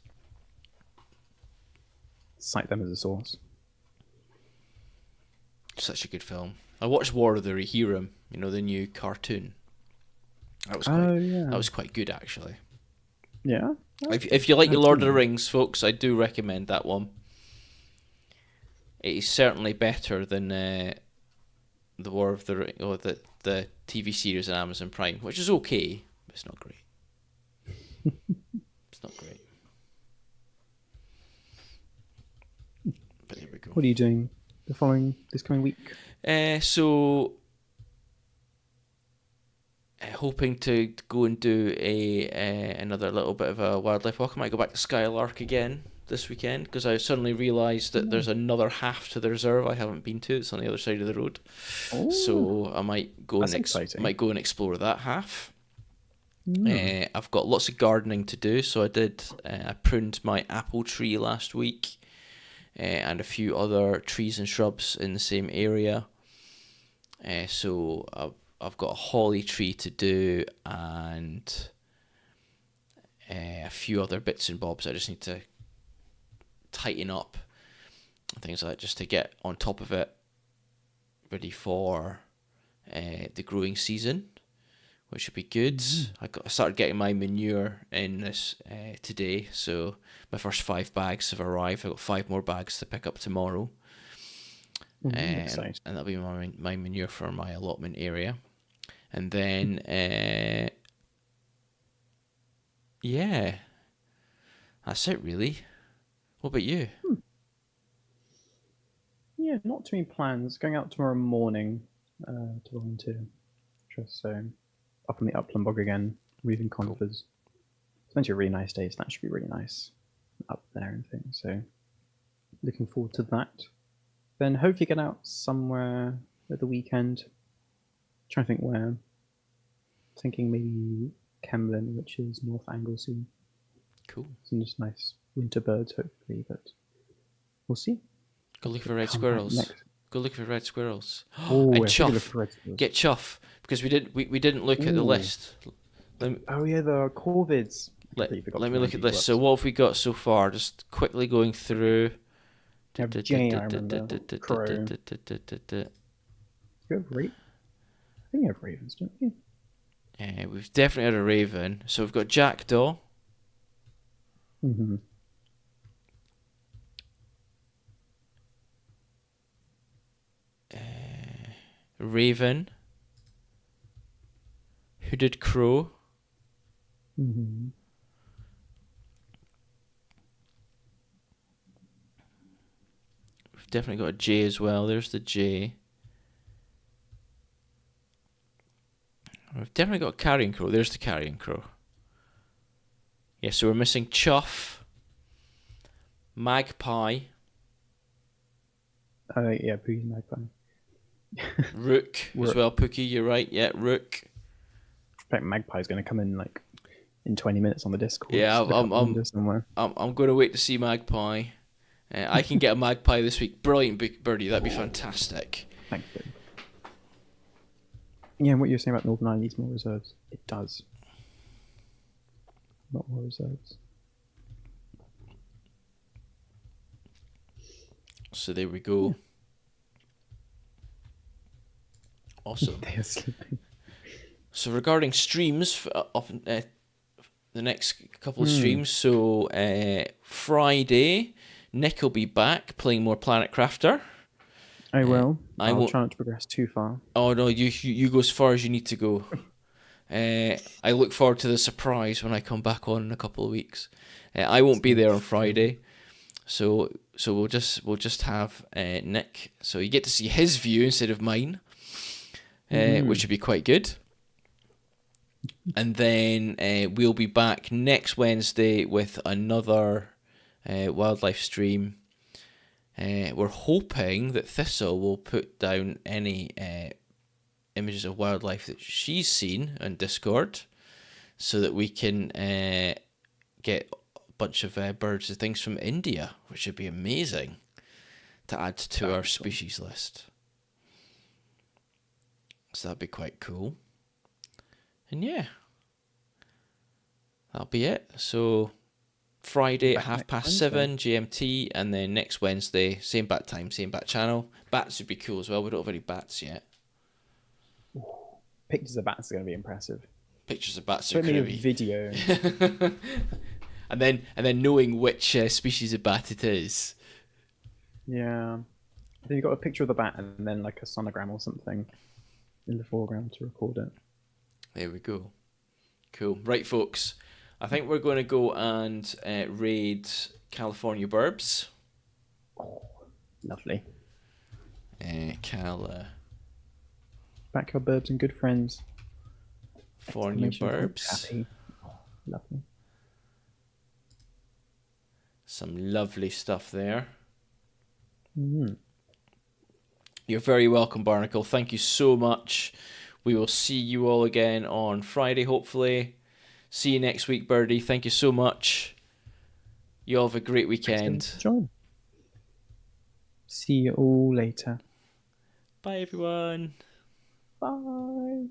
Cite them as a source. Such a good film. I watched War of the Rohirrim, the new cartoon. That was quite good, actually. Yeah. If you like your Lord of the Rings, folks, I do recommend that one. It is certainly better than the War of the Ring, or the TV series on Amazon Prime, which is okay, but it's not great. It's not great. But there we go. What are you doing this coming week? Hoping to go and do another little bit of a wildlife walk. I might go back to Skylark again this weekend, because I suddenly realised that there's another half to the reserve I haven't been to. It's on the other side of the road. Oh, so I might go and explore that half. I've got lots of gardening to do, so I pruned my apple tree last week, and a few other trees and shrubs in the same area. So I've got a holly tree to do, and a few other bits and bobs I just need to tighten up, things like that, just to get on top of it, ready for the growing season, which should be good. I started getting my manure in this today, so my first 5 bags have arrived. I've got 5 more bags to pick up tomorrow. And that'll be my manure for my allotment area. And then, yeah, that's it really. What about you? Yeah, not too many plans. Going out tomorrow morning to volunteer. So up on the Upland Bog again. moving Cool. conifers. It's meant to be a really nice day, so that should be really nice up there and things. So looking forward to that. Then hopefully get out somewhere at the weekend. Trying to think where. Thinking maybe Kemlyn, which is North Anglesey. Cool. Some just nice winter birds, hopefully, but we'll see. Go look for red Come back squirrels. next. Go look for red squirrels. Oh, And I should look chuff. for red squirrels. Get chuff because we didn't look at the Ooh. list. Let, Oh yeah, the corvids. let, Completely forgot let to me look remind at you to this. up So some. what have we got so far? Just quickly going through. You have Jane, I remember. Crow. You have I think you have ravens, don't you? We've definitely had a raven. So we've got jackdaw, Mm-hmm. raven, hooded crow, Mm-hmm. we've definitely got a jay as well. There's the jay. We've definitely got a carrion crow. There's the carrion crow. Yeah, so we're missing chuff, magpie, Yeah, Pookie's magpie. rook as Rook. well. Pookie, you're right. Yeah, rook. In fact, Magpie's going to come in like in 20 minutes on the Discord. Yeah, Just look up the window somewhere. I'm going to wait to see magpie. I can get a magpie this week. Brilliant, birdie. That'd be fantastic. Thank you. Yeah, and what you're saying about Northern Ireland needs more reserves. It does. Not more reserves. So there we go. Yeah. Awesome. They are sleeping. So regarding streams of the next couple of streams, so Friday, Nick will be back playing more Planet Crafter. I will. I I'll won't. try not to progress too far. Oh no, you go as far as you need to go. I look forward to the surprise when I come back on in a couple of weeks. I won't be there on Friday, so we'll just have Nick. So you get to see his view instead of mine, which would be quite good. And then we'll be back next Wednesday with another wildlife stream. We're hoping that Thistle will put down any images of wildlife that she's seen on Discord so that we can get a bunch of birds and things from India, which would be amazing to add to our species list. So that'd be quite cool. And yeah, that'll be it. So Friday at 7:30 GMT, and then next Wednesday, same bat time, same bat channel. Bats would be cool as well. We don't have any bats yet. Pictures of bats are going to be impressive. Pictures of bats are Put me a creepy. video. and then knowing which species of bat it is. Yeah. Then you've got a picture of the bat and then like a sonogram or something in the foreground to record it. There we go. Cool. Right, folks. I think we're going to go and raid California Burbs. Oh, lovely. Backyard Burbs and good friends. California Burbs. Happy. Oh, lovely. Some lovely stuff there. Mm. You're very welcome, Barnacle. Thank you so much. We will see you all again on Friday, hopefully. See you next week, Birdie. Thank you so much. You all have a great weekend. John. See you all later. Bye, everyone. Bye.